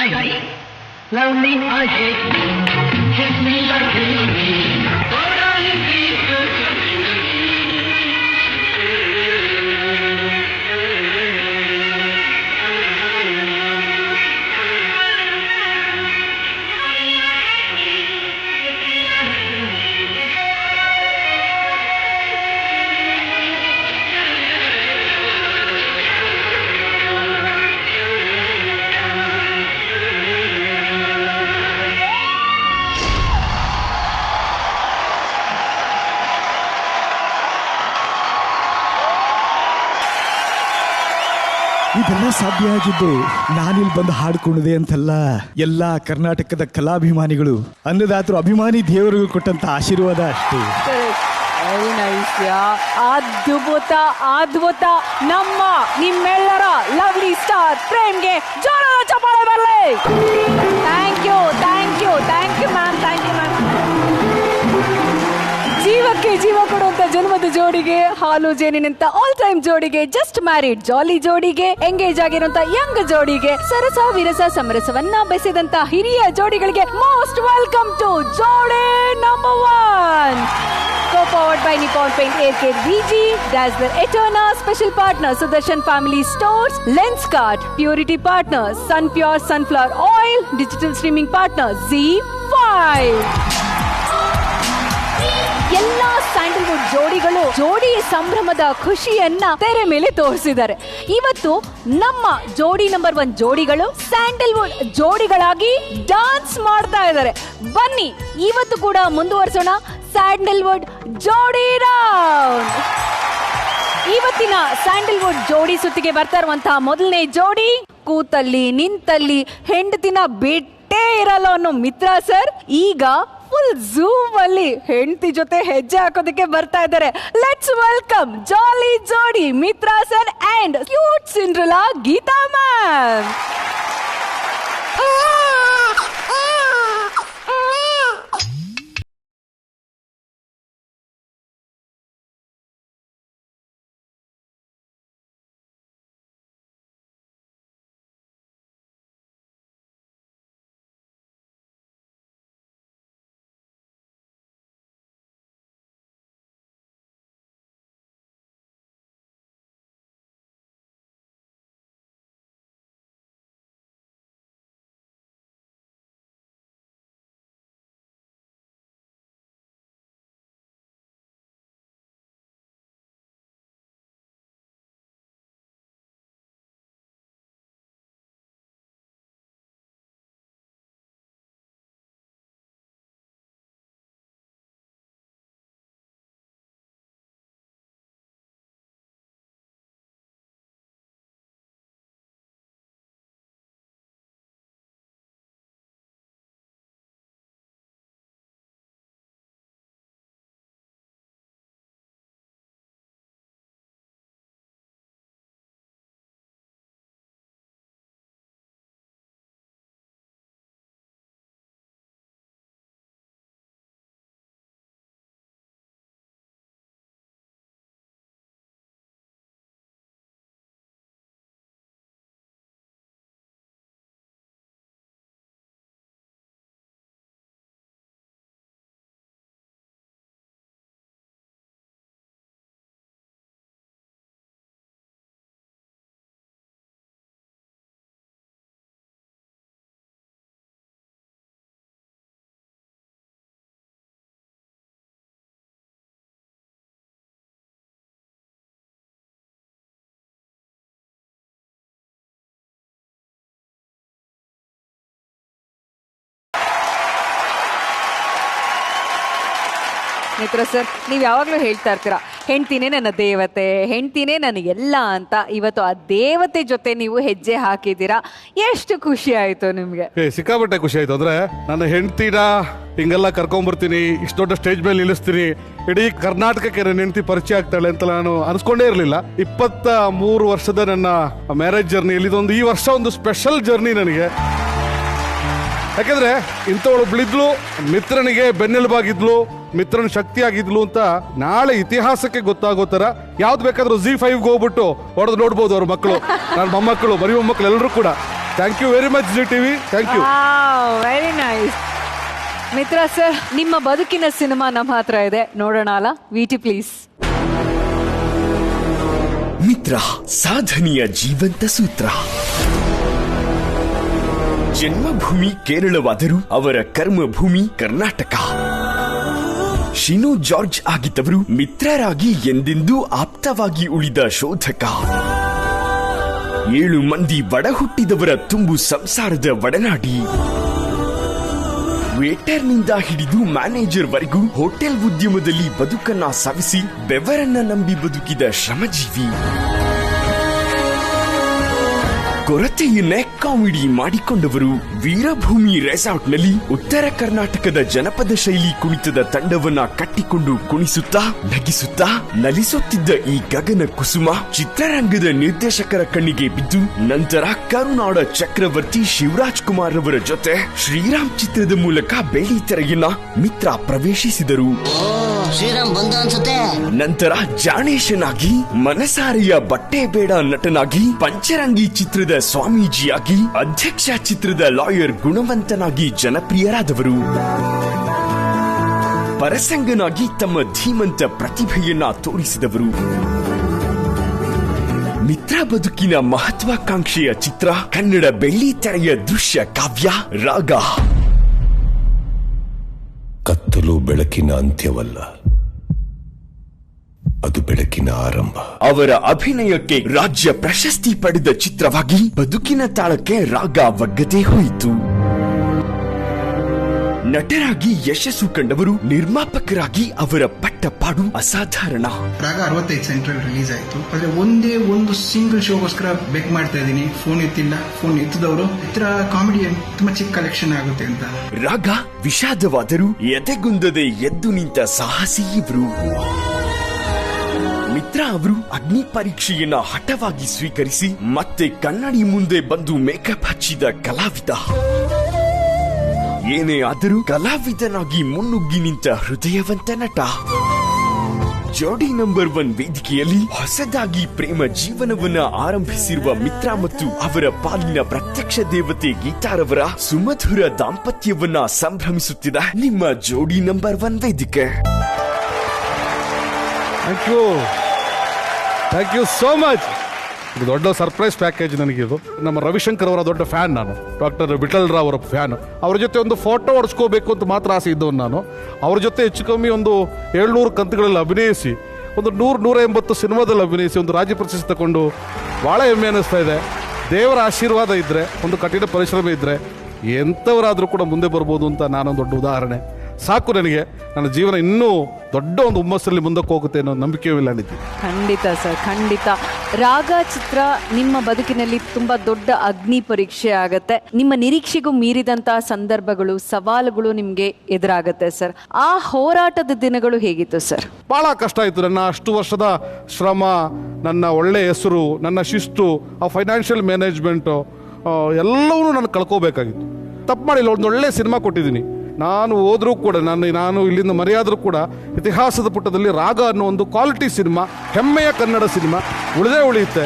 like me. Love me or hate me. Hit me or leave me. Oh, darling, please don't continue me. ಇದೆಲ್ಲ ಸಾಧ್ಯ ಆಗಿದ್ದು ನಾನಿಲ್ಲಿ ಬಂದು ಹಾಡ್ಕೊಂಡಿದೆ ಅಂತಲ್ಲ, ಎಲ್ಲಾ ಕರ್ನಾಟಕದ ಕಲಾಭಿಮಾನಿಗಳು ಅನ್ನದಾತರು ಅಭಿಮಾನಿ ದೇವರಿಗೂ ಕೊಟ್ಟಂತ ಆಶೀರ್ವಾದ ಅಷ್ಟೇ. ಅದ್ಭುತ ಅದ್ಭುತ. ನಿಮ್ಮೆಲ್ಲರ ಲವ್ಲಿ ಸ್ಟಾರ್ ಪ್ರೇಮ್ಗೆ ಜೋರಾದ ಚಪ್ಪಾಳೆ ಬರಲಿ. Thank you thank you thank you ma'am, thank you ma'am. ಜೀವಕ್ಕೆ ಜೀವ ಕೊಡುವಂತ ಜನ್ಮದ ಜೋಡಿಗೆ, ಹಾಲು ಜೇನಿನಂತ ಆಲ್ ಟೈಮ್ ಜೋಡಿಗೆ, ಜಸ್ಟ್ ಮ್ಯಾರಿಡ್ ಜಾಲಿ ಜೋಡಿಗೆ, ಎಂಗೇಜ್ ಆಗಿರುವಂತ ಯಂಗ್ ಜೋಡಿಗೆ, ಸರಸ ವಿರಸ ಸಮರಸವನ್ನ ಬೆಸೆದಂತ ಹಿರಿಯ ಜೋಡಿಗಳಿಗೆ ಮೋಸ್ಟ್ ವೆಲ್ಕಮ್ ಟು ಜೋಡಿ number 1. Co-powered by Nippon Paint Aircare VG, Dazzler Eterna, special partner Sudarshan Family Stores, Lenskart, Purity partner Sun Pure Sunflower Oil, digital streaming partner ZEE5. ಎಲ್ಲಾ ಸ್ಯಾಂಡಲ್ವುಡ್ ಜೋಡಿಗಳು ಜೋಡಿ ಸಂಭ್ರಮದ ಖುಷಿಯನ್ನ ತೆರೆ ಮೇಲೆ ತೋರಿಸಿದ್ದಾರೆ. ಇವತ್ತು ನಮ್ಮ ಜೋಡಿ ನಂಬರ್ 1 ಜೋಡಿಗಳು ಸ್ಯಾಂಡಲ್ವುಡ್ ಜೋಡಿಗಳಾಗಿ ಡಾನ್ಸ್ ಮಾಡ್ತಾ ಇದ್ದಾರೆ. ಬನ್ನಿ ಇವತ್ತು ಕೂಡ ಮುಂದುವರಿಸೋಣ ಸ್ಯಾಂಡಲ್ವುಡ್ ಜೋಡಿ ರೌಂಡ್. ಇವತ್ತಿನ ಸ್ಯಾಂಡಲ್ವುಡ್ ಜೋಡಿ ಸುತ್ತಿಗೆ ಬರ್ತಾ ಇರುವಂತಹ ಮೊದಲನೇ ಜೋಡಿ, ಕೂತಲ್ಲಿ ನಿಂತಲ್ಲಿ ಹೆಂಡತಿನ ಬಿಟ್ಟೇ ಇರಲ್ಲ ಅನ್ನೋ ಮಿತ್ರ ಸರ್ ಈಗ ಫುಲ್ ಝೂಮ್ ಅಲ್ಲಿ ಹೆಂಡತಿ ಜೊತೆ ಹೆಜ್ಜೆ ಹಾಕೋದಕ್ಕೆ ಬರ್ತಾ ಇದ್ದಾರೆ. ಲೆಟ್ಸ್ ವೆಲ್ಕಮ್ ಜಾಲಿ ಜೋಡಿ Mitra sir and cute Cinderella Geetha ma'am. Mitra sir, ನೀವು ಯಾವಾಗಲೂ ಹೇಳ್ತಾ ಇರ್ತೀರಾ ಹೆಂಡ್ತಿನೇ ನನ್ನ ದೇವತೆ, ಹೆಂಡ್ತಿನೇ ನನಗೆಲ್ಲ ಅಂತ. ಇವತ್ತು ಆ ದೇವತೆ ಜೊತೆ ನೀವು ಹೆಜ್ಜೆ ಹಾಕಿದ್ದೀರಾ, ಎಷ್ಟು ಖುಷಿ ಆಯ್ತು ನಿಮ್ಗೆ? ಸಿಕ್ಕಾಪಟ್ಟೆ ಖುಷಿ ಆಯ್ತು. ಅಂದ್ರೆ ನನ್ನ ಹೆಂಡ್ತಿನ ಹಿಂಗೆಲ್ಲ ಕರ್ಕೊಂಡ್ಬರ್ತೀನಿ, ಇಷ್ಟು ದೊಡ್ಡ ಸ್ಟೇಜ್ ಮೇಲೆ ನಿಲ್ಲಿಸ್ತೀನಿ, ಇಡೀ ಕರ್ನಾಟಕಕ್ಕೆ ನನ್ನ ಹೆಂಡ್ತಿ ಪರಿಚಯ ಆಗ್ತಾಳೆ ಅಂತ ನಾನು ಅನ್ಸ್ಕೊಂಡೇ ಇರಲಿಲ್ಲ. 23 ವರ್ಷದ ನನ್ನ ಮ್ಯಾರೇಜ್ ಜರ್ನಿ, ಇದೊಂದು ಈ ವರ್ಷ ಒಂದು ಸ್ಪೆಷಲ್ ಜರ್ನಿ ನನಗೆ. ಯಾಕಂದ್ರೆ ಇಂಥವಳೊಬ್ಳಿದ್ಲು, ಮಿತ್ರನಿಗೆ ಬೆನ್ನೆಲುಬಾಗಿದ್ಲು, ಮಿತ್ರನ ಶಕ್ತಿ ಆಗಿದ್ಲು ಅಂತ ನಾಳೆ ಇತಿಹಾಸಕ್ಕೆ ಗೊತ್ತಾಗೋ ತರ ಯಾವ್ದು ಬೇಕಾದ್ರೂ ZEE5 ಹೋಗ್ಬಿಟ್ಟು ಹೊಡೆದು ನೋಡ್ಬೋದು ಅವ್ರ ಮಕ್ಕಳು, ನನ್ನ ಮೊಮ್ಮಕ್ಕಳು, ಮರಿ ಮೊಮ್ಮಕ್ಕಳು ಎಲ್ಲರೂ ಕೂಡ. Thank you very much Zee TV, thank you. Very nice. Mitra sir, ನಿಮ್ಮ ಬದುಕಿನ ಸಿನಿಮಾ ನಮ್ಮ ಹತ್ರ ಇದೆ, ನೋಡೋಣ ಅಲ್ಲ? VT please. ಮಿತ್ರ ಸಾಧನೆಯ ಜೀವಂತ ಸೂತ್ರ. ಜನ್ಮಭೂಮಿ ಕೇರಳವಾದರೂ ಅವರ ಕರ್ಮಭೂಮಿ ಕರ್ನಾಟಕ. ಶಿನು ಜಾರ್ಜ್ ಆಗಿದ್ದವರು ಮಿತ್ರರಾಗಿ ಎಂದೆಂದೂ ಆಪ್ತವಾಗಿ ಉಳಿದ ಶೋಧಕ. 7 ಮಂದಿ ಒಡ ಹುಟ್ಟಿದವರ ತುಂಬು ಸಂಸಾರದ ಒಡನಾಡಿ. ವೇಟರ್ನಿಂದ ಹಿಡಿದು ಮ್ಯಾನೇಜರ್ ವರೆಗೂ ಹೋಟೆಲ್ ಉದ್ಯಮದಲ್ಲಿ ಬದುಕನ್ನ ಸಾಗಿಸಿ ಬೆವರನ್ನ ನಂಬಿ ಬದುಕಿದ ಶ್ರಮಜೀವಿ. ಕೊರತೆಯನ್ನೇ ಕಾಮಿಡಿ ಮಾಡಿಕೊಂಡವರು. ವೀರಭೂಮಿ ರೆಸಾರ್ಟ್ನಲ್ಲಿ ಉತ್ತರ ಕರ್ನಾಟಕದ ಜನಪದ ಶೈಲಿ ಕುಣಿತದ ತಂಡವನ್ನ ಕಟ್ಟಿಕೊಂಡು ಕುಣಿಸುತ್ತಾ ನಗಿಸುತ್ತಾ ನಲಿಸುತ್ತಿದ್ದ ಈ ಗಗನ ಕುಸುಮ ಚಿತ್ರರಂಗದ ನಿರ್ದೇಶಕರ ಕಣ್ಣಿಗೆ ಬಿದ್ದು ನಂತರ ಕರುನಾಡ ಚಕ್ರವರ್ತಿ ಶಿವರಾಜ್ ಕುಮಾರ್ ಅವರ ಜೊತೆ ಶ್ರೀರಾಮ್ ಚಿತ್ರದ ಮೂಲಕ ಬೆಳ್ಳಿ ತೆರೆಯನ್ನ ಮಿತ್ರ ಪ್ರವೇಶಿಸಿದರು. ಶ್ರೀರಾಮ್ ಬಂದ ಅನ್ಸುತ್ತೆ. ನಂತರ ಜಾಣೇಶನಾಗಿ, ಮನಸಾರೆಯ ಬಟ್ಟೆ ಬೇಡ ನಟನಾಗಿ, ಪಂಚರಂಗಿ ಚಿತ್ರದ ಸ್ವಾಮೀಜಿಯಾಗಿ, ಅಧ್ಯಕ್ಷ ಚಿತ್ರದ ಲಾಯರ್ ಗುಣವಂತನಾಗಿ ಜನಪ್ರಿಯರಾದವರು. ಪರಸಂಗನಾಗಿ ತಮ್ಮ ಧೀಮಂತ ಪ್ರತಿಭೆಯನ್ನ ತೋರಿಸಿದವರು. ಮಿತ್ರ ಬದುಕಿನ ಮಹತ್ವಾಕಾಂಕ್ಷೆಯ ಚಿತ್ರ ಕನ್ನಡ ಬೆಳ್ಳಿ ತೆರೆಯ ದೃಶ್ಯ ಕಾವ್ಯ ರಾಗ. ಕತ್ತಲು ಬೆಳಕಿನ ಅಂತ್ಯವಲ್ಲ, ಅದು ಬೆಳಕಿನ ಆರಂಭ. ಅವರ ಅಭಿನಯಕ್ಕೆ ರಾಜ್ಯ ಪ್ರಶಸ್ತಿ ಪಡೆದ ಚಿತ್ರವಾಗಿ ಬದುಕಿನ ತಾಳಕ್ಕೆ ರಾಗ ಒಗ್ಗದೆ ಹೋಯಿತು. ನಟರಾಗಿ ಯಶಸ್ಸು ಕಂಡವರು, ನಿರ್ಮಾಪಕರಾಗಿ ಅವರ ಪಟ್ಟಪಾಡು ಅಸಾಧಾರಣ. ರಾಗ 65 ಸೆಂಟ್ರಲ್ ರಿಲೀಸ್ ಆಯ್ತು. ಆದ್ರೆ ಒಂದೇ ಒಂದು ಸಿಂಗಲ್ ಶೋಗೋಸ್ಕರ ಬೆಕ್ ಮಾಡ್ತಾ ಇದೀನಿ. ಫೋನ್ ಎತ್ತಿಲ್ಲ. ಫೋನ್ ಎತ್ತಿದವರು ಇತರ ಕಾಮಿಡಿಯನ್ ತುಂಬಾ ಚಿಕ್ಕ ಕಲೆಕ್ಷನ್ ಆಗುತ್ತೆ ಅಂತ. ರಾಗ ವಿಷಾದವಾದರೂ ಎದೆಗುಂದದೆ ಎದ್ದು ನಿಂತ ಸಾಹಸಿ ಇವರು. ಮಿತ್ರ ಅವರು ಅಗ್ನಿ ಪರೀಕ್ಷೆಯನ್ನ ಹಠವಾಗಿ ಸ್ವೀಕರಿಸಿ ಮತ್ತೆ ಕನ್ನಡಿ ಮುಂದೆ ಬಂದು ಮೇಕಪ್ ಹಚ್ಚಿದ ಕಲಾವಿದ. ಏನೇ ಆದರೂ ಕಲಾವಿದನಾಗಿ ಮುನ್ನುಗ್ಗಿ ನಿಂತ ಹೃದಯವಂತ ನಟ. ಜೋಡಿ ನಂಬರ್ 1 ವೇದಿಕೆಯಲ್ಲಿ ಹೊಸದಾಗಿ ಪ್ರೇಮ ಜೀವನವನ್ನ ಆರಂಭಿಸಿರುವ ಮಿತ್ರ ಮತ್ತು ಅವರ ಪಾಲಿನ ಪ್ರತ್ಯಕ್ಷ ದೇವತೆ ಗೀತಾರವರ ಸುಮಧುರ ದಾಂಪತ್ಯವನ್ನ ಸಂಭ್ರಮಿಸುತ್ತಿದೆ ನಿಮ್ಮ ಜೋಡಿ ನಂಬರ್ 1 ವೇದಿಕೆ. Thank you so much. ಇದು ದೊಡ್ಡ ಸರ್ಪ್ರೈಸ್ ಪ್ಯಾಕೇಜ್ ನನಗಿದು. ನಮ್ಮ ರವಿಶಂಕರ್ ಅವರ ದೊಡ್ಡ ಫ್ಯಾನ್ ನಾನು. ಡಾಕ್ಟರ್ ವಿಠಲ್ ರಾವ್ ಅವರ ಫ್ಯಾನ್. ಅವ್ರ ಜೊತೆ ಒಂದು ಫೋಟೋ ಹೊಡ್ಸ್ಕೋಬೇಕು ಅಂತ ಮಾತ್ರ ಆಸೆ ಇದ್ದವನು ನಾನು. ಅವ್ರ ಜೊತೆ ಹೆಚ್ಚು ಕಮ್ಮಿ ಒಂದು 700 ಕಂತುಗಳಲ್ಲಿ ಅಭಿನಯಿಸಿ, ಒಂದು 100-180 ಸಿನಿಮಾದಲ್ಲಿ ಅಭಿನಯಿಸಿ ಒಂದು ರಾಜ್ಯ ಪ್ರಶಸ್ತಿ ತಗೊಂಡು ಭಾಳ ಹೆಮ್ಮೆ ಅನ್ನಿಸ್ತಾ ಇದೆ. ದೇವರ ಆಶೀರ್ವಾದ ಇದ್ದರೆ, ಒಂದು ಕಠಿಣ ಪರಿಶ್ರಮ ಇದ್ದರೆ ಎಂಥವರಾದರೂ ಕೂಡ ಮುಂದೆ ಬರ್ಬೋದು ಅಂತ ನಾನೊಂದು ದೊಡ್ಡ ಉದಾಹರಣೆ. ಸಾಕು ನನಗೆ. ನನ್ನ ಜೀವನ ಇನ್ನೂ ದೊಡ್ಡ ಒಂದು ಹುಮ್ಮಸ್ಸಲ್ಲಿ ಮುಂದಕ್ಕೆ ಹೋಗುತ್ತೆ ಅನ್ನೋ ನಂಬಿಕೆಯೂ ಇಲ್ಲ ನಿಧಿ. ಖಂಡಿತ ಸರ್, ಖಂಡಿತ. ರಾಗ ಚಿತ್ರ ನಿಮ್ಮ ಬದುಕಿನಲ್ಲಿ ತುಂಬಾ ದೊಡ್ಡ ಅಗ್ನಿ ಪರೀಕ್ಷೆ ಆಗತ್ತೆ. ನಿಮ್ಮ ನಿರೀಕ್ಷೆಗೂ ಮೀರಿದಂತಹ ಸಂದರ್ಭಗಳು, ಸವಾಲುಗಳು ನಿಮ್ಗೆ ಎದುರಾಗತ್ತೆ ಸರ್. ಆ ಹೋರಾಟದ ದಿನಗಳು ಹೇಗಿತ್ತು ಸರ್? ಬಹಳ ಕಷ್ಟ ಆಯಿತು. ನನ್ನ ಅಷ್ಟು ವರ್ಷದ ಶ್ರಮ, ನನ್ನ ಒಳ್ಳೆ ಹೆಸರು, ನನ್ನ ಶಿಸ್ತು, ಆ ಫೈನಾನ್ಷಿಯಲ್ ಮ್ಯಾನೇಜ್ಮೆಂಟು ಎಲ್ಲವೂ ನಾನು ಕಳ್ಕೋಬೇಕಾಗಿತ್ತು. ತಪ್ಪು ಮಾಡಿಲ್ಲ. ಒಂದು ಒಳ್ಳೆ ಸಿನಿಮಾ ಕೊಟ್ಟಿದ್ದೀನಿ. ನಾನು ಹೋದ್ರೂ ಕೂಡ, ನಾನು ಇಲ್ಲಿಂದ ಮರೆಯಾದರೂ ಕೂಡ ಇತಿಹಾಸದ ಪುಟದಲ್ಲಿ ರಾಗ ಅನ್ನೋ ಒಂದು ಕ್ವಾಲಿಟಿ ಸಿನಿಮಾ, ಹೆಮ್ಮೆಯ ಕನ್ನಡ ಸಿನಿಮಾ ಉಳಿದೇ ಉಳಿಯುತ್ತೆ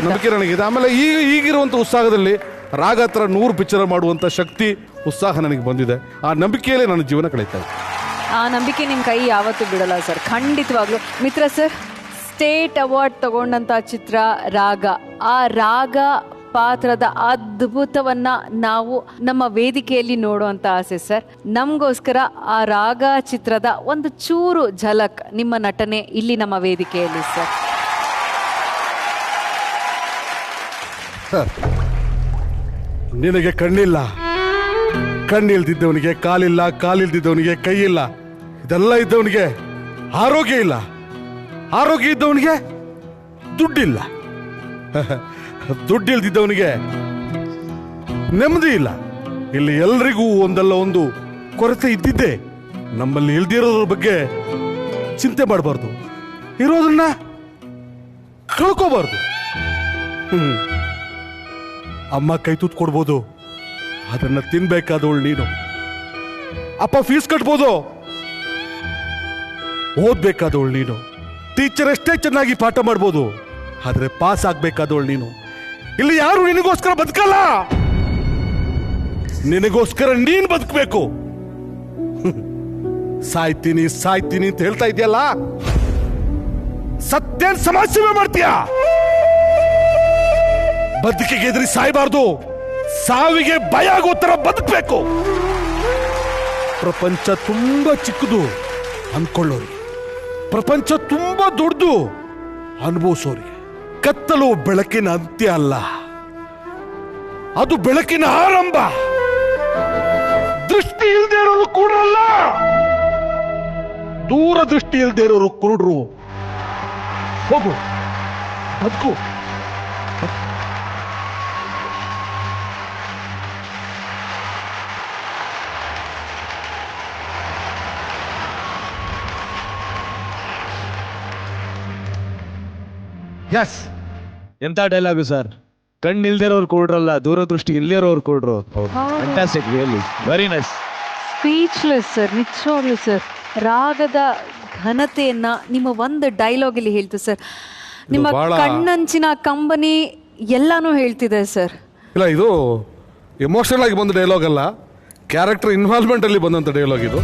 ನಂಬಿಕೆ ನನಗಿದೆ. ಆಮೇಲೆ ಈಗಿರುವಂಥ ಉತ್ಸಾಹದಲ್ಲಿ ರಾಗ ಹತ್ರ 100 ಪಿಕ್ಚರ್ ಮಾಡುವಂಥ ಶಕ್ತಿ, ಉತ್ಸಾಹ ನನಗೆ ಬಂದಿದೆ. ಆ ನಂಬಿಕೆಯಲ್ಲೇ ನನ್ನ ಜೀವನ ಕಳೀತಾ ಇದೆ. ಆ ನಂಬಿಕೆ ನಿಮ್ಮ ಕೈ ಯಾವತ್ತೂ ಬಿಡಲ್ಲ ಸರ್, ಖಂಡಿತವಾಗ್ಲು. ಮಿತ್ರ ಸರ್, ಸ್ಟೇಟ್ ಅವಾರ್ಡ್ ತಗೊಂಡಂತ ಚಿತ್ರ ರಾಗ. ಆ ರಾಗ ಪಾತ್ರದ ಅದ್ಭುತವನ್ನ ನಾವು ನಮ್ಮ ವೇದಿಕೆಯಲ್ಲಿ ನೋಡುವಂತ ಆಸೆ ಸರ್. ನಮಗೋಸ್ಕರ ಆ ರಾಗ ಚಿತ್ರದ ಒಂದು ಚೂರು ಝಲಕ್ ನಿಮ್ಮ ನಟನೆ ಇಲ್ಲಿ ನಮ್ಮ ವೇದಿಕೆಯಲ್ಲಿ ಸರ್. ನಿನಗೆ ಕಣ್ಣಿಲ್ಲ, ಕಣ್ಣಿಲ್ದಿದ್ದವನಿಗೆ ಕಾಲಿಲ್ಲ, ಕಾಲಿಲ್ದಿದ್ದವನಿಗೆ ಕೈ ಇಲ್ಲ. ಇದೆಲ್ಲ ಇದ್ದವನಿಗೆ ಆರೋಗ್ಯ ಇಲ್ಲ, ಆರೋಗ್ಯ ಇದ್ದವನಿಗೆ ದುಡ್ಡಿಲ್ಲ, ದುಡ್ಡಿಲ್ದಿದ್ದವನಿಗೆ ನೆಮ್ಮದಿ ಇಲ್ಲ. ಇಲ್ಲಿ ಎಲ್ರಿಗೂ ಒಂದಲ್ಲ ಒಂದು ಕೊರತೆ ಇದ್ದಿದ್ದೆ. ನಮ್ಮಲ್ಲಿ ಇಲ್ದಿರೋದ್ರ ಬಗ್ಗೆ ಚಿಂತೆ ಮಾಡಬಾರ್ದು, ಇರೋದನ್ನ ಕಳ್ಕೋಬಾರ್ದು. ಅಮ್ಮ ಕೈ ತೂತ್ ಕೊಡ್ಬೋದು, ಅದನ್ನ ತಿನ್ಬೇಕಾದವಳು ನೀನು. ಅಪ್ಪ ಫೀಸ್ ಕಟ್ಬೋದು, ಓದ್ಬೇಕಾದವಳು ನೀನು. ಟೀಚರ್ ಎಷ್ಟೇ ಚೆನ್ನಾಗಿ ಪಾಠ ಮಾಡ್ಬೋದು, ಆದ್ರೆ ಪಾಸ್ ಆಗ್ಬೇಕಾದವಳು ನೀನು. ಇಲ್ಲಿ ಯಾರು ನಿನಗೋಸ್ಕರ ಬದುಕಲ್ಲ. ನಿನಗೋಸ್ಕರ ನೀನ್ ಬದುಕಬೇಕು. ಸಾಯ್ತೀನಿ ಸಾಯ್ತೀನಿ ಅಂತ ಹೇಳ್ತಾ ಇದೆಯಲ್ಲ, ಸತ್ಯನ್ ಸಮಾಜ ಸೇವೆ ಮಾಡ್ತೀಯ. ಬದುಕಿಗೆ ಎದುರಿ ಸಾಯ್ಬಾರ್ದು, ಸಾವಿಗೆ ಭಯ ಆಗೋ ತರ ಬದುಕಬೇಕು. ಪ್ರಪಂಚ ತುಂಬಾ ಚಿಕ್ಕದು ಅನ್ಕೊಳ್ಳೋರಿಗೆ, ಪ್ರಪಂಚ ತುಂಬಾ ದೊಡ್ಡದು ಅನುಭವಿಸೋರಿಗೆ. ಕತ್ತಲು ಬೆಳಕಿನ ಅಂತ್ಯ ಅಲ್ಲ, ಅದು ಬೆಳಕಿನ ಆರಂಭ. ದೃಷ್ಟಿ ಇಲ್ಲದೆ ಇರೋರು ಕೂಡ್ರಲ್ಲ, ದೂರದೃಷ್ಟಿ ಇಲ್ಲದೆ ಇರೋರು ಕುರುಡ್ರು. ಹೋಗು ಬದುಕು. ಎಸ್, ಎಂತ ಡೈಲಾಗು ಸರ್. ಕಣ್ಣಿಲ್ದಿರೋರು ಕೊಡ್ರಲ್ಲ, ದೂರದೃಷ್ಟಿ ಇಲ್ಲಿರೋರು ಕೊಡ್ರು. Fantastic, really very nice. Speechless sir, ನಿಜವಾಗ್ಲೂ ಸರ್. ರಾಗದ ಘನತೆಯನ್ನ ನಿಮ್ಮ ಒಂದು ಡೈಲಾಗ್ ಇಲ್ಲಿ ಹೇಳ್ತು ಸರ್. ನಿಮ್ಮ ಕಣ್ಣಂಚಿನ ಕಂಬನಿ ಎಲ್ಲಾನು ಹೇಳ್ತಿದೆ ಸರ್. ಇಲ್ಲ, ಇದು ಎಮೋಷನಲ್ ಆಗಿ ಬಂದ ಡೈಲಾಗ್ ಅಲ್ಲ, ಕ್ಯಾರೆಕ್ಟರ್ ಇನ್ವಾಲ್ವ್ಮೆಂಟ್ ಅಲ್ಲಿ ಬಂದಂತ ಡೈಲಾಗ್ ಇದು.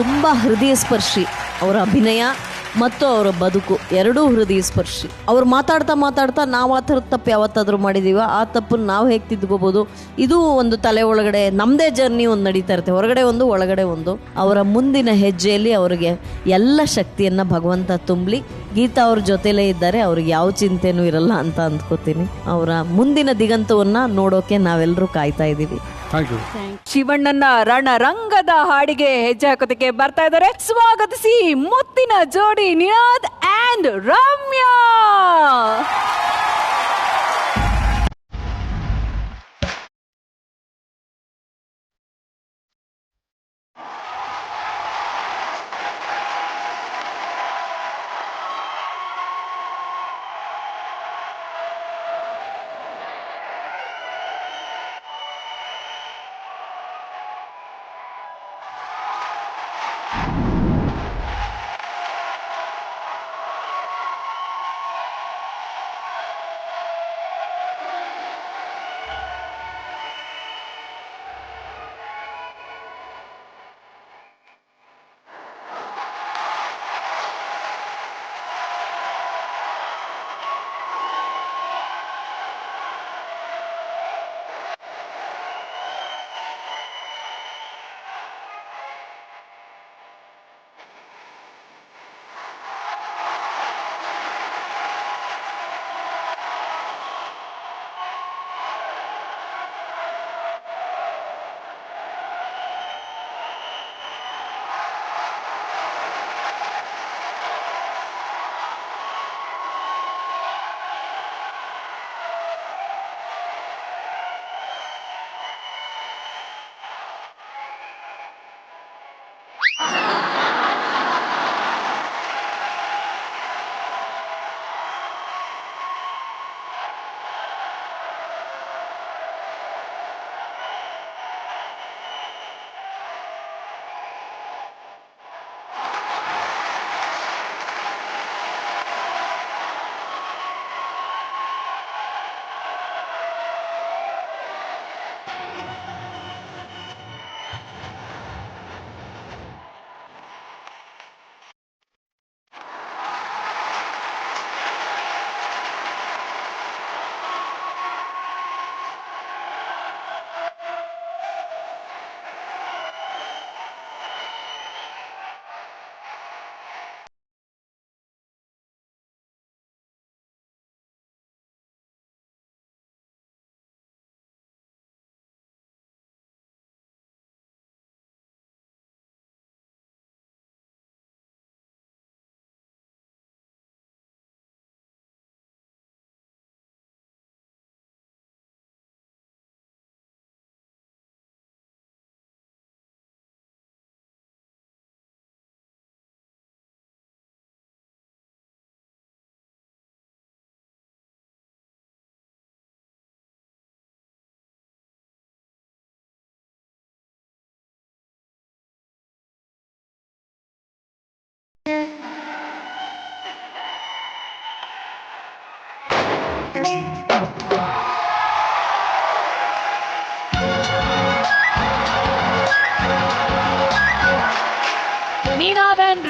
ತುಂಬಾ ಹೃದಯ ಸ್ಪರ್ಶಿ ಅವರ ಅಭಿನಯ ಮತ್ತು ಅವರ ಬದುಕು ಎರಡೂ ಹೃದಯ ಸ್ಪರ್ಶಿ. ಅವ್ರು ಮಾತಾಡ್ತಾ ನಾವು ಆ ಥರದ ತಪ್ಪು ಯಾವತ್ತಾದರೂ ಮಾಡಿದೀವ, ಆ ತಪ್ಪನ್ನು ನಾವು ಹೇಗೆ ತಿದ್ಕೋಬೋದು. ಇದು ಒಂದು ತಲೆ ಒಳಗಡೆ ನಮ್ಮದೇ ಜರ್ನಿ ಒಂದು ನಡೀತಾ ಇರುತ್ತೆ, ಹೊರಗಡೆ ಒಂದು ಒಳಗಡೆ ಒಂದು. ಅವರ ಮುಂದಿನ ಹೆಜ್ಜೆಯಲ್ಲಿ ಅವರಿಗೆ ಎಲ್ಲ ಶಕ್ತಿಯನ್ನು ಭಗವಂತ ತುಂಬಲಿ. ಗೀತಾ ಅವ್ರ ಜೊತೆಲೇ ಇದ್ದಾರೆ, ಅವ್ರಿಗೆ ಯಾವ ಚಿಂತೆನೂ ಇರಲ್ಲ ಅಂತ ಅಂದ್ಕೋತೀನಿ. ಅವರ ಮುಂದಿನ ದಿಗಂತವನ್ನು ನೋಡೋಕೆ ನಾವೆಲ್ಲರೂ ಕಾಯ್ತಾ ಇದ್ದೀವಿ. ಶಿವಣ್ಣನ ರಣರಂಗದ ಹಾಡಿಗೆ ಹೆಜ್ಜೆ ಹಾಕೋದಕ್ಕೆ ಬರ್ತಾ ಇದ್ದಾರೆ. ಸ್ವಾಗತಿಸಿ ಮುತ್ತಿನ ಜೋಡಿ Ninad and Ramya.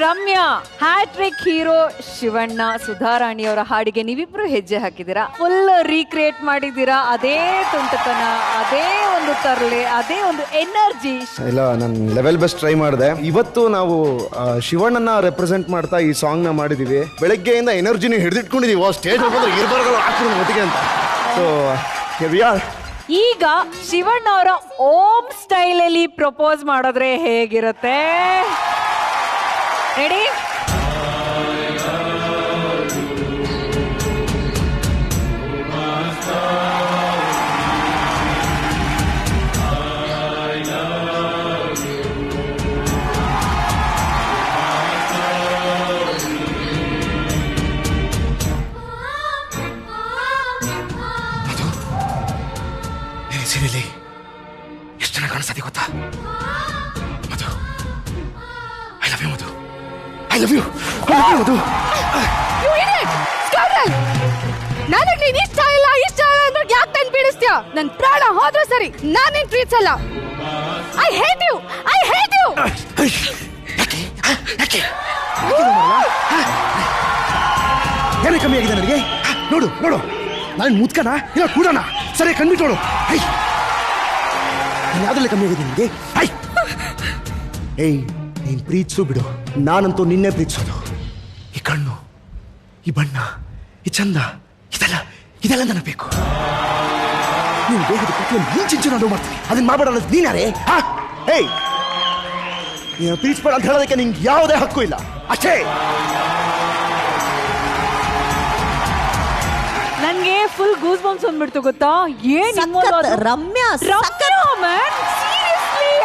Ramya, hattrick hero Shivanna, Sudharani ಅವರ ಹಾಡಿಗೆ ನೀವಿಬ್ರು ಹೆಜ್ಜೆ ಹಾಕಿದ್ದೀರಾ. ಫುಲ್ ರೀಕ್ರಿಯೇಟ್ ಮಾಡಿದ್ದೀರಾ. ಅದೇ ತುಂಟತನ, ಅದೇ ಒಂದು ತರಲೆ, ಅದೇ ಒಂದು ಎನರ್ಜಿ. ಇಲ್ಲ, ನಾನು ಲೆವೆಲ್ ಬೆಸ್ಟ್ ಟ್ರೈ ಮಾಡಿದೆ. ಇವತ್ತು ನಾವು ಶಿವಣ್ಣನ ರೆಪ್ರೆಸೆಂಟ್ ಮಾಡ್ತಾ ಈ ಸಾಂಗ್ ನ ಮಾಡಿದೀವಿ. ಬೆಳಗ್ಗೆಯಿಂದ ಎನರ್ಜಿನ ಹಿಡಿದಿಟ್ಕೊಂಡಿದೀವಿ. ಸ್ಟೇಜ್ ಹೋಗೋದ್ರೆ ಇರ್ಬಾರ್ಗಳು ಹಾಕ್ತೀನಿ ಒಟ್ಟಿಗೆ ಅಂತ. ಸೊ ಈಗ ಶಿವಣ್ಣ ಅವರ ಓಮ್ ಸ್ಟೈಲ್ ಅಲ್ಲಿ ಪ್ರಪೋಸ್ ಮಾಡಿದ್ರೆ ಹೇಗಿರುತ್ತೆ? ರೆಡಿ? ಎಷ್ಟು ಚೆನ್ನಾಗಿ ಕಾಣಿಸ್ತದೆ ಗೊತ್ತಾ Madhu? I love you Madhu, I love you Madhu. ನನಗೆ ನೀನ್ ಇಷ್ಟ ಇಲ್ಲ ಅಂದ್ರೆ ಯಾಕೆ ನನ್ ಪೀಡಿಸ್ತೀಯ? ನನ್ ಪ್ರಾಣ ಹೋದ್ರೆ ಸರಿ, ನಾನ್ ನಿನ್ ಪ್ರೀತಿಸಲ್ಲ. I hate you, I hate you. ಏನೇ ಕಮ್ಮಿ ಆಗಿದೆ ನನಗೆ? ನೋಡು ನೋಡು, ನಾನು ಮುತ್ಕಣ ಇಲ್ಲ ಕೂಡೋಣ. ಸರಿ ಕಣ್ಬಿಟ್ಟೋಳು. ಯಾವ್ದ್ರಲ್ಲಿ ಕಮ್ಮಿ ಆಗಿದೆ ನಿಮಗೆ? ಏಯ್, ನೀನ್ ಪ್ರೀತಿಸು ಬಿಡು, ನಾನಂತೂ ನಿನ್ನೆ ಪ್ರೀತಿಸೋದು. ಈ ಕಣ್ಣು, ಈ ಬಣ್ಣ, ಈ ಚಂದ, ಇದೆಲ್ಲ ನನಗೆ ಬೇಕು. ನೀನು ಬೇಗದ ಪ್ರತಿಯೊಂದು ಇಂಚಿಂಚು ನಾನು ಮಾಡ್ತೀನಿ. ಅದನ್ನ ಮಾಡಬೇಡ ಅನ್ನೋದು ನೀನ್ಯಾರೇ? ಏಯ್, ನೀನು ಪ್ರೀತಿಸ್ಬೇಡ ಅಂತ ಹೇಳೋದಕ್ಕೆ ನಿಂಗೆ ಯಾವುದೇ ಹಕ್ಕು ಇಲ್ಲ ಅಷ್ಟೇ. ನನ್ಗೆ ಫುಲ್ ಗೂಸ್ ಬಂಪ್ಸ್ ಬಂದ್ಬಿಡ್ತು ಗೊತ್ತಾ? Ramya,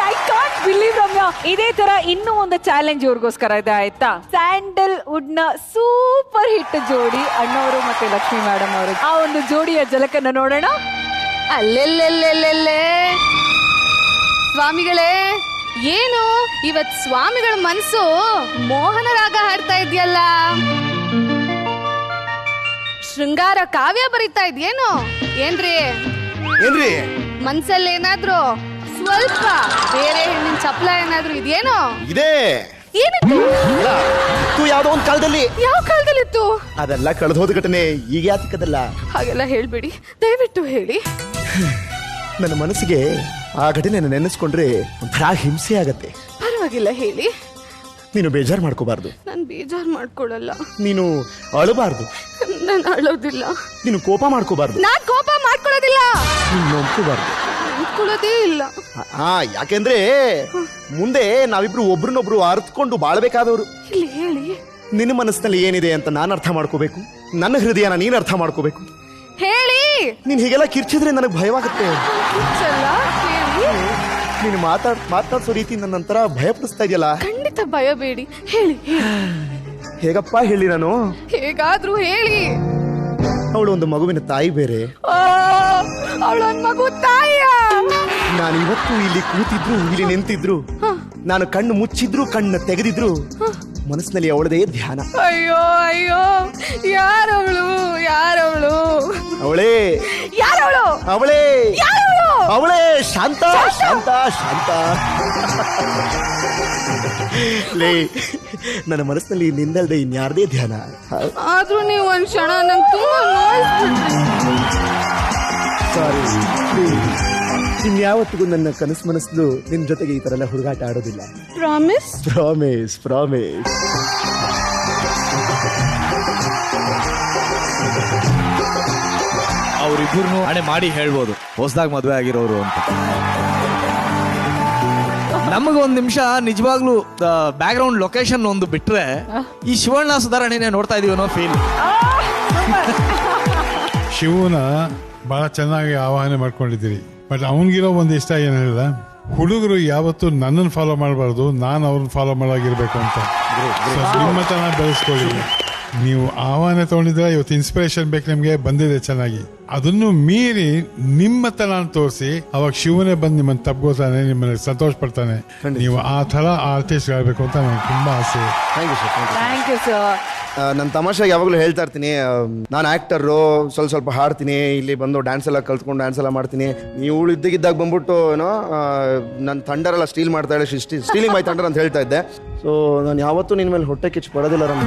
I can't believe Ramya. ಇದೇ ತರ ಇನ್ನೂ ಒಂದು ಚಾಲೆಂಜ್ ಇವ್ರಿಗೋಸ್ಕರ ಇದೆ, ಆಯ್ತಾ? ಸ್ಯಾಂಡಲ್ವುಡ್ ನ ಸೂಪರ್ ಹಿಟ್ ಜೋಡಿ ಅಣ್ಣವರು ಮತ್ತೆ ಲಕ್ಷ್ಮಿ ಮೇಡಮ್ ಅವರು, ಆ ಒಂದು ಜೋಡಿಯ ಝಲಕನ್ನ ನೋಡೋಣ. ಅಲ್ಲೆಲ್ಲೆಲ್ಲೆಲ್ಲೆಲ್ಲೆ ಸ್ವಾಮಿಗಳೇ, ಏನು ಇವತ್ ಸ್ವಾಮಿಗಳ ಮನ್ಸು ಮೋಹನ ರಾಗ ಹಾಡ್ತಾ ಇದೆಯಲ್ಲ? ಶೃಂಗಾರ ಕಾವ್ಯ ಬರೀತಾ ಇದ್ಯೇನು? ಏನ್ರಿ ಮನ್ಸಲ್ಲಿ ಏನಾದ್ರು ಸ್ವಲ್ಪ ಬೇರೆ ಹೆಣ್ಣಿನ ಚಪ್ಪಲ ಏನಾದ್ರು ಇದೆಯೇನೋ? ಇದೆ. ಏನಿತ್ತು? ಯಾವ್ದೋ ಒಂದು ಕಾಲದಲ್ಲಿ. ಯಾವ ಕಾಲದಲ್ಲಿತ್ತು? ಅದೆಲ್ಲ ಕಳೆದು ಹೋದ ಘಟನೆ, ಈಗ ಯಾತಕ್ಕದಲ್ಲ. ಹಾಗೆಲ್ಲ ಹೇಳ್ಬೇಡಿ, ದಯವಿಟ್ಟು ಹೇಳಿ. ನನ್ನ ಮನಸ್ಸಿಗೆ ಆ ಘಟನೆ ನೆನೆಸ್ಕೊಂಡ್ರೆ ಒಂಥರ ಹಿಂಸೆ ಆಗತ್ತೆ. ಪರವಾಗಿಲ್ಲ, ಹೇಳಿ. ನೀನು ಬೇಜಾರು ಮಾಡ್ಕೋಬಾರ್ದು. ನಾನು ಬೇಜಾರು ಮಾಡ್ಕೊಳ್ಳಲ್ಲ. ನೀನು ಅಳಬಾರ್ದು. ನಾನು ಅಳೋದಿಲ್ಲ. ನೀನು ಕೋಪ ಮಾಡ್ಕೋಬಾರ್ದು. ನಾನ್ ಕೋಪ ಮಾಡ್ಕೊಳ್ಳೋದಿಲ್ಲ. ನೀನು ನಂಬ್ಕೋಬಾರ್ದು. ನಂಬ್ಕೊಳ್ಳೋದೇ ಇಲ್ಲ. ಯಾಕೆಂದ್ರೆ ಮುಂದೆ ನಾವಿಬ್ರು ಒಬ್ರನ್ನೊಬ್ರು ಅರ್ಥಕೊಂಡು ಬಾಳ್ಬೇಕಾದವರು. ಇಲ್ಲಿ ಹೇಳಿ. ನಿನ್ನ ಮನಸ್ಸಿನಲ್ಲಿ ಏನಿದೆ ಅಂತ ನಾನು ಅರ್ಥ ಮಾಡ್ಕೋಬೇಕು. ನನ್ನ ಹೃದಯನ ನೀನು ಅರ್ಥ ಮಾಡ್ಕೋಬೇಕು. ಹೇಳಿ. ನೀನ್ ಹೀಗೆಲ್ಲ ಕಿರ್ಚಿದ್ರೆ ನನಗೆ ಭಯವಾಗುತ್ತೆ. ನೀನು ಮಾತಾಡ್ಸೋ ರೀತಿ ನನ್ನಂತರ ಭಯಪಡಿಸ್ತಾ ಇದೆಯಲ್ಲ. ಖಂಡಿತ ಭಯಬೇಡಿ, ಹೇಳಿ. ಹೇಗಪ್ಪ ಹೇಳಿ ನಾನು? ಹೇಗಾದ್ರೂ ಹೇಳಿ. ಅವಳು ಒಂದು ಮಗುವಿನ ತಾಯಿ ಬೇರೆ. ಅವಳೊಂದು ಮಗು ತಾಯಿಯ. ನಾನು ಇವತ್ತು ಇಲ್ಲಿ ಕೂತಿದ್ರು, ಇಲ್ಲಿ ನಿಂತಿದ್ರು, ನಾನು ಕಣ್ಣು ಮುಚ್ಚಿದ್ರು, ಕಣ್ಣು ತೆಗೆದಿದ್ರು, ಮನಸ್ಸಿನಲ್ಲಿ ಅವಳದೇ ಧ್ಯಾನ. ಅಯ್ಯೋ ಅಯ್ಯೋ, ಯಾರವಳು? ಅವಳೇ. ಯಾರವಳು? ಅವಳೇ ಶಾಂತ. ಲೇ, ನನ್ನ ಮನಸ್ಸಿನಲ್ಲಿ ನಿಂದಲ್ದೆ ಇನ್ಯಾರದೇ ಧ್ಯಾನ. ಆದ್ರೂ ನೀವು ಒಂದ್ ಕ್ಷಣ ನಂಗೆ ತುಂಬಾ ಸಾರಿ. ಇನ್ಯಾವತ್ತಿಗೂ ನನ್ನ ಕನಸು ಮನಸ್ಸು ನಿನ್ ಜೊತೆಗೆ ಈ ತರ ಎಲ್ಲ ಹುಡುಗಾಟ ಆಡೋದಿಲ್ಲ. ಪ್ರಾಮಿಸ್. ಅವರಿಬ್ಬರನ್ನು ಹಣೆ ಮಾಡಿ ಹೇಳ್ಬೋದು ಹೊಸದಾಗಿ ಮದುವೆ ಆಗಿರೋರು ಅಂತ. ನಮಗೊಂದು ನಿಮಿಷ ನಿಜವಾಗ್ಲೂ ಬ್ಯಾಕ್ ಗ್ರೌಂಡ್ ಲೊಕೇಶನ್ ಒಂದು ಬಿಟ್ರೆ ಈ ಶಿವಣ್ಣ ಸುಧಾರಣೆನೇ ನೋಡ್ತಾ ಇದೀವಿ ಅನ್ನೋ ಫೀಲ್. ಶಿವನ ಬಹಳ ಚೆನ್ನಾಗಿ ಆವಾಹನೆ ಮಾಡ್ಕೊಂಡಿದ್ದೀರಿ. ಬಟ್ ಅವನಿಗಿರೋ ಒಂದು ಇಷ್ಟ ಏನ್ ಹೇಳಿದ, ಹುಡುಗರು ಯಾವತ್ತು ನನ್ನನ್ನು ಫಾಲೋ ಮಾಡಬಾರ್ದು, ನಾನು ಅವ್ರನ್ನ ಫಾಲೋ ಮಾಡೋಗಿರ್ಬೇಕು ಅಂತ. ನಿಮ್ಮತನ ಬೆಳೆಸ್ಕೊಳ್ಳಿ. ನೀವು ಆಹ್ವಾನ ತಗೊಂಡಿದ್ರೆ ಇವತ್ತು ಇನ್ಸ್ಪಿರೇಷನ್ ಬೇಕು ನಿಮ್ಗೆ, ಬಂದಿದೆ ಚೆನ್ನಾಗಿ. ಅದನ್ನು ಮೀರಿ ನಿಮ್ಮತನ ತೋರಿಸಿ ಅವಾಗ ಶಿವನೇ ಬಂದು ನಿಮ್ಮನ್ನು ತಪ್ಕೋತಾನೆ, ನಿಮ್ಮನ್ನ ಸಂತೋಷ ಪಡ್ತಾನೆ. ನೀವು ಆ ತರ ಆರ್ಟಿಸ್ಟ್ ಆಗಬೇಕು ಅಂತ ನನಗೆ ತುಂಬಾ ಆಸೆ. Thank you sir. ನನ್ನ ತಮಾಷೆಗೆ ಯಾವಾಗಲೂ ಹೇಳ್ತಾ ಇರ್ತೀನಿ, ನಾನು ಆ್ಯಕ್ಟರು, ಸ್ವಲ್ಪ ಹಾಡ್ತೀನಿ, ಇಲ್ಲಿ ಬಂದು ಡ್ಯಾನ್ಸ್ ಎಲ್ಲ ಕಲ್ತ್ಕೊಂಡು ಡ್ಯಾನ್ಸ್ ಎಲ್ಲ ಮಾಡ್ತೀನಿ. ನೀವು ಇದ್ದಕ್ಕಿದ್ದಾಗ ಬಂದ್ಬಿಟ್ಟು ಏನೋ ನನ್ನ ಥಂಡರ್ ಎಲ್ಲ ಸ್ಟೀಲ್ ಮಾಡ್ತಾ ಇದ್ದೆ, ಸ್ಟೀಲಿಂಗ್ ಮೈ ಥಂಡರ್ ಅಂತ ಹೇಳ್ತಾ ಇದ್ದೆ. ಸೊ ನಾನು ಯಾವತ್ತೂ ನಿನ್ನ ಮೇಲೆ ಹೊಟ್ಟೆ ಕಿಚ್ಚು ಪಡೋದಿಲ್ಲ ರಮ್ಮ.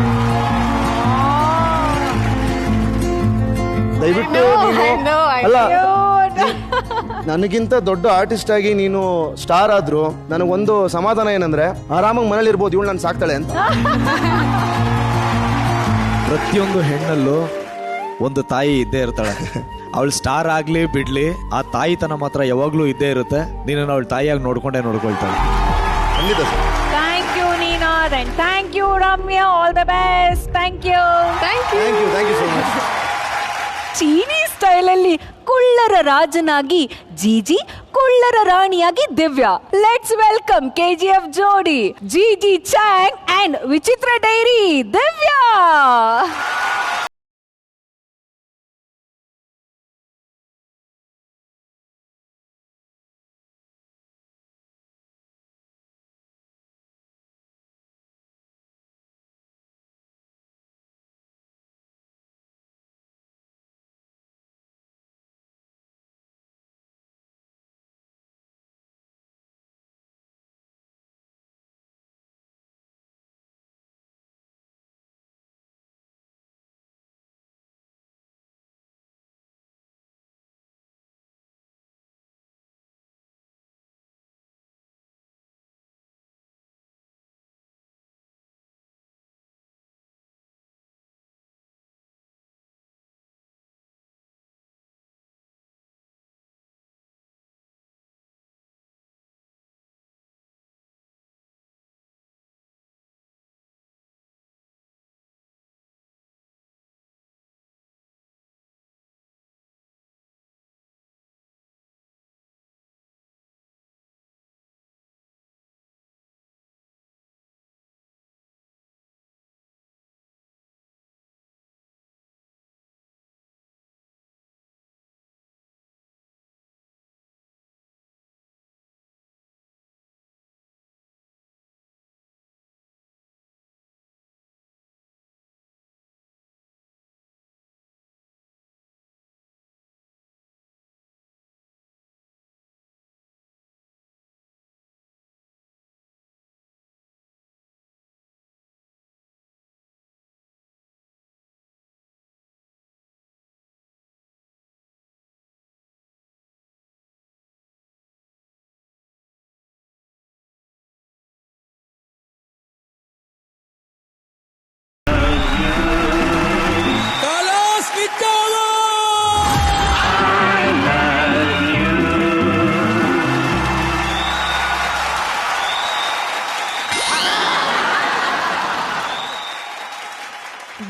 ದಯವಿಟ್ಟು ಅಲ್ಲ, ನನಗಿಂತ ದೊಡ್ಡ ಆರ್ಟಿಸ್ಟ್ ಆಗಿ ನೀನು ಸ್ಟಾರ್ ಆದ್ರೂ ನನಗೊಂದು ಸಮಾಧಾನ ಏನಂದ್ರೆ ಆರಾಮಾಗಿ ಮನೇಲಿ ಇರ್ಬೋದು, ಇವಳು ನಾನು ಸಾಕ್ತಾಳೆ ಅಂತ. ಪ್ರತಿಯೊಂದು ಹೆಣ್ಣಲ್ಲೂ ಒಂದು ತಾಯಿ ಇದ್ದೇ ಇರ್ತಾಳೆ. ಅವಳು ಸ್ಟಾರ್ ಆಗ್ಲಿ ಬಿಡ್ಲಿ, ಆ ತಾಯಿತನ ಮಾತ್ರ ಯಾವಾಗ್ಲೂ ಇದ್ದೇ ಇರುತ್ತೆ. ನೀನು ಅವಳ ತಾಯಿಯಾಗಿ ನೋಡ್ಕೊಂಡೇ ನೋಡ್ಕೊಳ್ತಾಳೆ. ಖಂಡಿತ sir. Thank you Ninad and thank you Ramya. All the best. Thank you so much. ಚೀನಿ ಸ್ಟೈಲ್ ಅಲ್ಲಿ ಕುಳ್ಳರ ರಾಜನಾಗಿ ಜೀಜಿ, ಕುಳ್ಳರ ರಾಣಿಯಾಗಿ ದಿವ್ಯಾ. ಲೆಟ್ಸ್ ವೆಲ್ಕಮ್ KGF ಜೋಡಿ ಜಿಜಿ ಚಾಂಗ್ ಅಂಡ್ ವಿಚಿತ್ರ ಡೈರಿ ದಿವ್ಯಾ.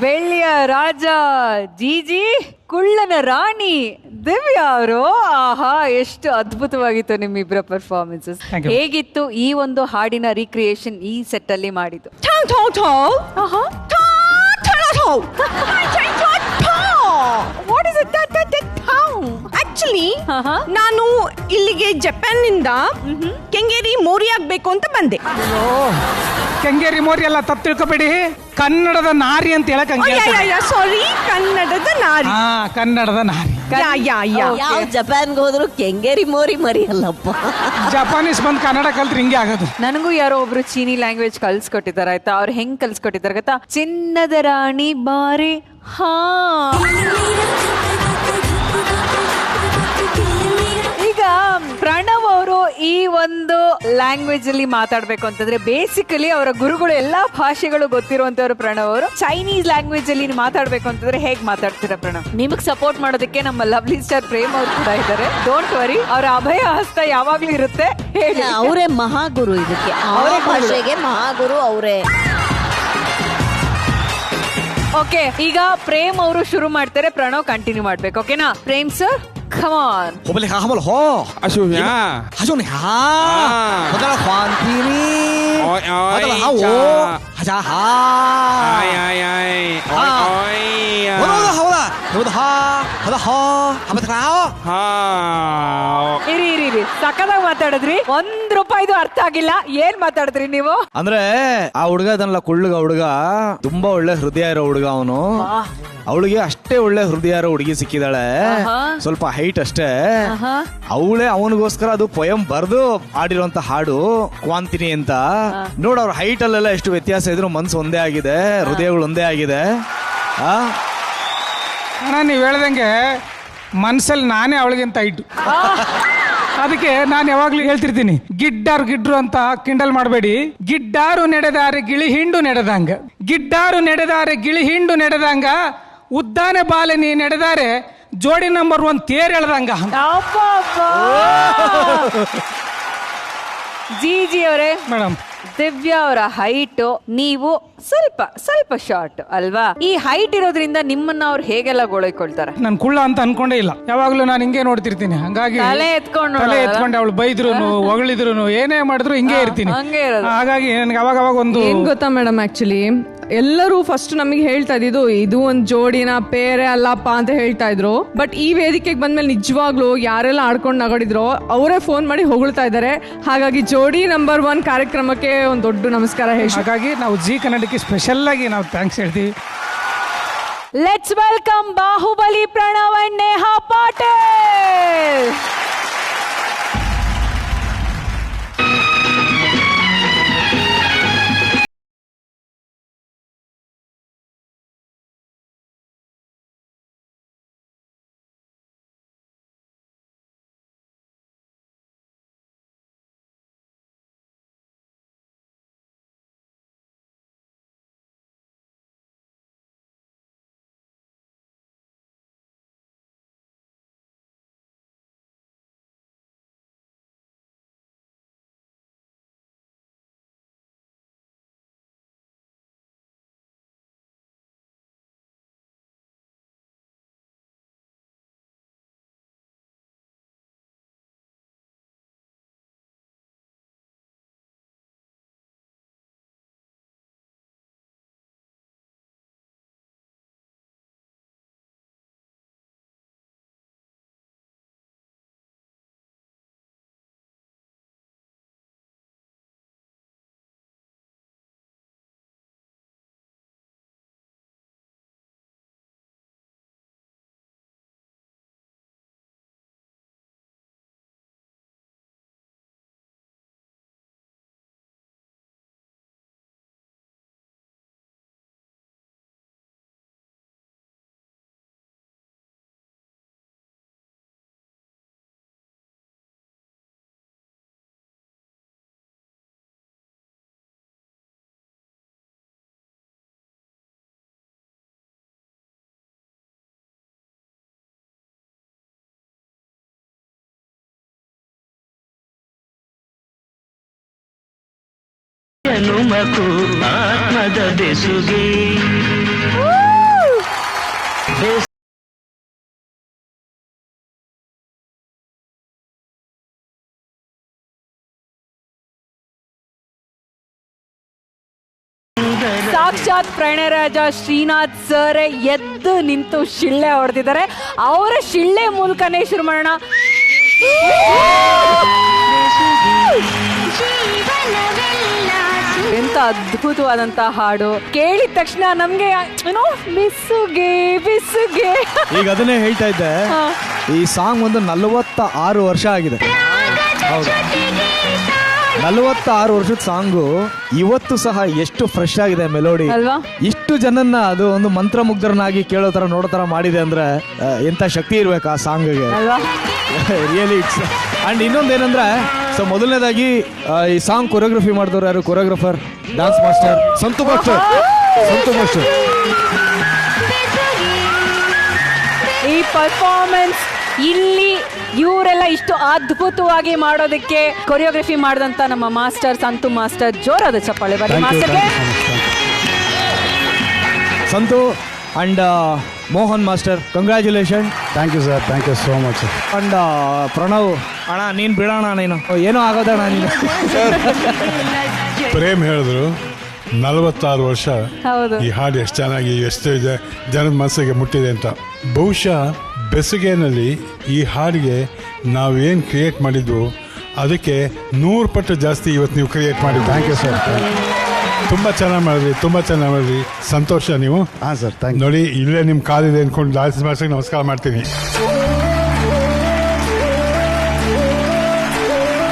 ಬೆಳ್ಳಿಯ ರಾಜ ಜೀಜಿ, ಕುಳ್ಳನ ರಾಣಿ ದಿವ್ಯಾ ಅವರು. ಆಹಾ, ಎಷ್ಟು ಅದ್ಭುತವಾಗಿತ್ತು ನಿಮ್ಮಿಬ್ಬರ ಪರ್ಫಾರ್ಮೆನ್ಸಸ್. ಹೇಗಿತ್ತು ಈ ಒಂದು ಹಾಡಿನ ರೀಕ್ರಿಯೇಷನ್ ಈ ಸೆಟ್ ಅಲ್ಲಿ ಮಾಡಿದ್ದು? ಆಕ್ಚುಲಿ ನಾನು ಇಲ್ಲಿಗೆ ಜಪಾನ್ ನಿಂದ ಕೆಂಗೇರಿ ಮೋರಿ ಆಗ್ಬೇಕು ಅಂತ ಬಂದೆ. ಕೆಂಗೇರಿ ಮೋರಿ ಎಲ್ಲ ತಪ್ಪು ತಿಳ್ಕೊಬೇಡಿ, ಕನ್ನಡದ ನಾರಿ ಅಂತ ಹೇಳಕ್. ಸಾರಿ, ಕನ್ನಡದ ನಾರಿ. ಕನ್ನಡದ ನಾರಿ. ಯಾವ ಜಪಾನ್ಗೆ ಹೋದ್ರು ಕೆಂಗೇರಿ ಮೋರಿ ಮರಿಯಲ್ಲಪ್ಪ. ಜಪಾನೀಸ್ ಬಂದ್ ಕನ್ನಡ ಕಲ್ತ್ರೆ ಹಿಂಗೆ ಆಗೋದು. ನನಗೂ ಯಾರೋ ಒಬ್ರು ಚೀನಿ ಲ್ಯಾಂಗ್ವೇಜ್ ಕಲ್ಸ್ಕೊಟ್ಟಿದ್ದಾರೆ ಆಯ್ತಾ. ಅವ್ರು ಹೆಂಗ್ ಕಲ್ಸ್ಕೊಟ್ಟಿದ್ದಾರೆ ಗೊತ್ತಾ? ಚಿನ್ನದ ರಾಣಿ ಬಾರಿ. ಹಾ, ಈಗ ಪ್ರಣವ್ ಅವರು ಈ ಒಂದು ಲ್ಯಾಂಗ್ವೇಜ್ ಅಲ್ಲಿ ಮಾತಾಡ್ಬೇಕು ಅಂತಂದ್ರೆ ಬೇಸಿಕಲಿ ಅವರ ಗುರುಗಳು ಎಲ್ಲಾ ಭಾಷೆಗಳು ಗೊತ್ತಿರುವಂತವ್ರು ಪ್ರಣವ್ ಅವರು. ಚೈನೀಸ್ ಲ್ಯಾಂಗ್ವೇಜ್ ಅಲ್ಲಿ ಮಾತಾಡ್ಬೇಕು ಅಂತಂದ್ರೆ ಹೇಗ್ ಮಾತಾಡ್ತೀರಾ ಪ್ರಣವ್? ನಿಮಗ್ ಸಪೋರ್ಟ್ ಮಾಡೋದಕ್ಕೆ ನಮ್ಮ ಲವ್ಲಿ ಸ್ಟಾರ್ ಪ್ರೇಮ್ ಅವರು ಕೂಡ ಇದ್ದಾರೆ. ಡೋಂಟ್ ವರಿ, ಅವರ ಅಭಯ ಹಸ್ತ ಯಾವಾಗ್ಲೂ ಇರುತ್ತೆ. ಹೇಳಿ, ಅವರೇ ಮಹಾಗುರು ಇದಕ್ಕೆ, ಅವರೇ ಭಾಷೆಗೆ ಮಹಾಗುರು ಅವರೇ. ಓಕೆ, ಈಗ ಪ್ರೇಮ್ ಅವರು ಶುರು ಮಾಡ್ತಾರೆ, ಪ್ರಣವ್ ಕಂಟಿನ್ಯೂ ಮಾಡ್ಬೇಕು. ಓಕೆನಾ ಪ್ರೇಮ್ ಸರ್? Come on. 我们来看他们了哈，阿秀呀，还有你哈，我在那欢喜你，我在那哈我，哈家哈，哎呀呀，哎呀，我都好了，我都哈。ಇರಿ ಇರಿ ಇರಿ ಸಕ್ಕದಾಗ ಮಾತಾಡಿದ್ರಿ, ₹1 ಅರ್ಥ ಆಗಿಲ್ಲ. ಏನ್ ಮಾತಾಡಿದ್ರಿ ನೀವು? ಅಂದ್ರೆ ಆ ಹುಡುಗ ಅದನ್ನಲ್ಲ ಹುಡುಗ ತುಂಬಾ ಒಳ್ಳೆ ಹೃದಯ ಇರೋ ಹುಡುಗ ಅವನು. ಅವಳಿಗೆ ಅಷ್ಟೇ ಒಳ್ಳೆ ಹೃದಯ ಇರೋ ಹುಡುಗಿ ಸಿಕ್ಕಿದಾಳೆ, ಸ್ವಲ್ಪ ಹೈಟ್ ಅಷ್ಟೇ. ಅವಳೇ ಅವನಿಗೋಸ್ಕರ ಅದು ಪೊಯಂ ಬರ್ದು ಆಡಿರುವಂತ ಹಾಡು ಕ್ವಾಂತಿನಿ ಅಂತ. ನೋಡ ಅವ್ರ ಹೈಟ್ ಅಲ್ಲೆಲ್ಲ ಎಷ್ಟು ವ್ಯತ್ಯಾಸ ಇದ್ರು ಮನ್ಸು ಒಂದೇ ಆಗಿದೆ, ಹೃದಯಗಳು ಒಂದೇ ಆಗಿದೆ. ಅಣ್ಣ ನೀವ್ ಹೇಳ್ದಂಗೆ ಮನ್ಸಲ್ಲಿ ನಾನೇ ಅವಳಿಗಿಂತ ಹೈಟ್. ಅದಕ್ಕೆ ನಾನು ಯಾವಾಗ್ಲೂ ಹೇಳ್ತಿರ್ತೀನಿ, ಗಿಡ್ಡ್ರು ಅಂತ ಕಿಂಡಲ್ ಮಾಡಬೇಡಿ. ಗಿಡ್ಡಾರು ನಡೆದಾರೆ ಗಿಳಿ ಹಿಂಡು ನಡೆದಂಗ, ಗಿಡ್ಡಾರು ನಡೆದಾರೆ ಗಿಳಿ ಹಿಂಡು ನಡೆದಂಗ, ಉದ್ದಾನೆ ಬಾಲೆ ನೀ ನಡೆದಾರೆ ಜೋಡಿ ನಂಬರ್ 1 ತೇರ್ ಎಳ್ದಂಗ. ಜಿ ಅವರೇ, ಮೇಡಮ್ ದಿವ್ಯಾ ಅವರ ಹೈಟ್, ನೀವು ಸ್ವಲ್ಪ ಶಾರ್ಟ್ ಅಲ್ವಾ? ಈ ಹೈಟ್ ಇರೋದ್ರಿಂದ ನಿಮ್ಮನ್ನ ಅವ್ರು ಹೇಗೆಲ್ಲ ಗೋಳೈಕೊಳ್ತಾರೆ? ನಾನು ಕುಳ್ಳ ಅಂತ ಅನ್ಕೊಂಡೇ ಇಲ್ಲ, ಯಾವಾಗ್ಲೂ ನಾನು ಹಿಂಗೆ ನೋಡ್ತಿರ್ತೀನಿ. ಹಂಗಾಗಿ ತಲೆ ಎತ್ಕೊಂಡು ಅವಳು ಬೈದ್ರು ಹೊಗಳಿದ್ರು ಏನೇ ಮಾಡಿದ್ರು ಹಿಂಗೆ ಇರ್ತೀನಿ. ಹಾಗಾಗಿ ನನ್ಗೆ ಅವಾಗ ಒಂದು ಏನ್ ಗೊತ್ತಾ ಮೇಡಮ್, ಆಕ್ಚುಲಿ ಎಲ್ಲರೂ ಫಸ್ಟ್ ನಮಗೆ ಹೇಳ್ತಾ ಇದ್ದು ಇದು ಒಂದ್ ಜೋಡಿನ ಪೇರೆ ಅಲ್ಲಪ್ಪ ಅಂತ ಹೇಳ್ತಾ ಇದ್ರು. ಬಟ್ ಈ ವೇದಿಕೆಗೆ ಬಂದ್ಮೇಲೆ ನಿಜವಾಗ್ಲೂ ಯಾರೆಲ್ಲ ಆಡ್ಕೊಂಡು ನಗಡಿದ್ರು ಅವರೇ ಫೋನ್ ಮಾಡಿ ಹೊಗಳ್ತಾ ಇದ್ದಾರೆ. ಹಾಗಾಗಿ ಜೋಡಿ ನಂಬರ್ 1 ಕಾರ್ಯಕ್ರಮಕ್ಕೆ ಒಂದು ದೊಡ್ಡ ನಮಸ್ಕಾರ ಹೇಳಿ. ಹಾಗಾಗಿ ನಾವು ಜಿ ಕನ್ನಡಕ್ಕೆ ಸ್ಪೆಷಲ್ ಆಗಿ ನಾವು ಥ್ಯಾಂಕ್ಸ್ ಹೇಳ್ತೀವಿ. Let's welcome Baahubali Pranav and Neha Patil. ಹನುಮಕು ಆತ್ಮದ ಬೆಸುಗೆ ಸಾಕ್ಷಾತ್ ಪ್ರಣಯರಾಜ ಶ್ರೀನಾಥ್ ಸರ್ ಎದ್ದು ನಿಂತು ಶಿಳ್ಳೆ ಹೊಡೆದಿದ್ದಾರೆ. ಅವರ ಶಿಳ್ಳೆ ಮೂಲಕನೇ ಶುರು ಮಾಡೋಣ. ಎಂತ ಅದ್ಭುತವಾದಂತಹ ಹಾಡು, ಕೇಳಿದ ತಕ್ಷಣ ನಮ್ಗೆ ಏನೋ ಬಿಸುಗೆ ಬಿಸುಗೆ. ಈಗ ಅದನ್ನೇ ಹೇಳ್ತಾ ಇದ್ದೆ, ಈ ಸಾಂಗ್ ಒಂದು 46 ವರ್ಷ ಆಗಿದೆ. ಹೌದು, 46 ವರ್ಷದ ಸಾಂಗು ಇವತ್ತು ಸಹ ಎಷ್ಟು ಫ್ರೆಶ್ ಆಗಿದೆ ಮೆಲೋಡಿ. ಇಷ್ಟು ಜನನ್ನ ಅದು ಒಂದು ಮಂತ್ರಮುಗ್ಧರನ್ನಾಗಿ ಕೇಳೋ ತರ ನೋಡೋ ತರ ಮಾಡಿದೆ ಅಂದ್ರೆ ಎಂತ ಶಕ್ತಿ ಇರ್ಬೇಕು ಆ ಸಾಂಗ್ಗೆ. Really it's. ಅಂಡ್ ಇನ್ನೊಂದೇನಂದ್ರೆ, ಸೊ ಮೊದಲನೇದಾಗಿ ಈ ಸಾಂಗ್ ಕೊರಿಯೋಗ್ರಫಿ ಮಾಡಿದವ್ರು ಯಾರು? Choreographer, dance master Santhu master. ಈ ಪರ್ಫಾರ್ಮೆನ್ಸ್ ಇಲ್ಲಿ ಇವರೆಲ್ಲ ಇಷ್ಟು ಅದ್ಭುತವಾಗಿ ಮಾಡೋದಕ್ಕೆ ಕೊರಿಯೋಗ್ರಫಿ ಮಾಡಿದಂತ ನಮ್ಮ ಮಾಸ್ಟರ್ ಸಂತು ಮಾಸ್ಟರ್, ಜೋರಾದ ಚಪ್ಪಾಳೆ ಬನ್ನಿ ಮಾಸ್ಟರ್ಗೆ. Santhu and Mohan master, congratulation. Thank you sir, thank you so much. And Pranav ಅಣ್ಣ, ನೀನ್ ಬಿಡೋಣ, ನೀನು ಏನೋ ಆಗೋದಣ್ಣ ನೀನು. ಪ್ರೇಮ್ ಹೇಳಿದ್ರು 46 ವರ್ಷ ಈ ಹಾಡು ಎಷ್ಟು ಚೆನ್ನಾಗಿ ಎಷ್ಟು ಜನದ ಮನಸ್ಸಿಗೆ ಮುಟ್ಟಿದೆ ಅಂತ. ಬಹುಶಃ ಬೆಸುಗೆನಲ್ಲಿ ಈ ಹಾಡಿಗೆ ನಾವೇನು ಕ್ರಿಯೇಟ್ ಮಾಡಿದ್ವು ಅದಕ್ಕೆ 100 ಪಟ್ಟು ಜಾಸ್ತಿ ಇವತ್ತು ನೀವು ಕ್ರಿಯೇಟ್ ಮಾಡಿ. Thank you sir. ತುಂಬ ಚೆನ್ನಾಗಿ ಮಾಡಿದ್ರಿ. ಸಂತೋಷ ನೀವು. ಹಾಂ ಸರ್, ಥ್ಯಾಂಕ್ ಯು. ನೋಡಿ, ಇಲ್ಲೇ ನಿಮ್ಮ ಕಾಲಿದೆ ಅಂದ್ಕೊಂಡು ಲಾಲ್ಸ್ ಮಾಸ್ಟರ್ಗೆ ನಮಸ್ಕಾರ ಮಾಡ್ತೀನಿ.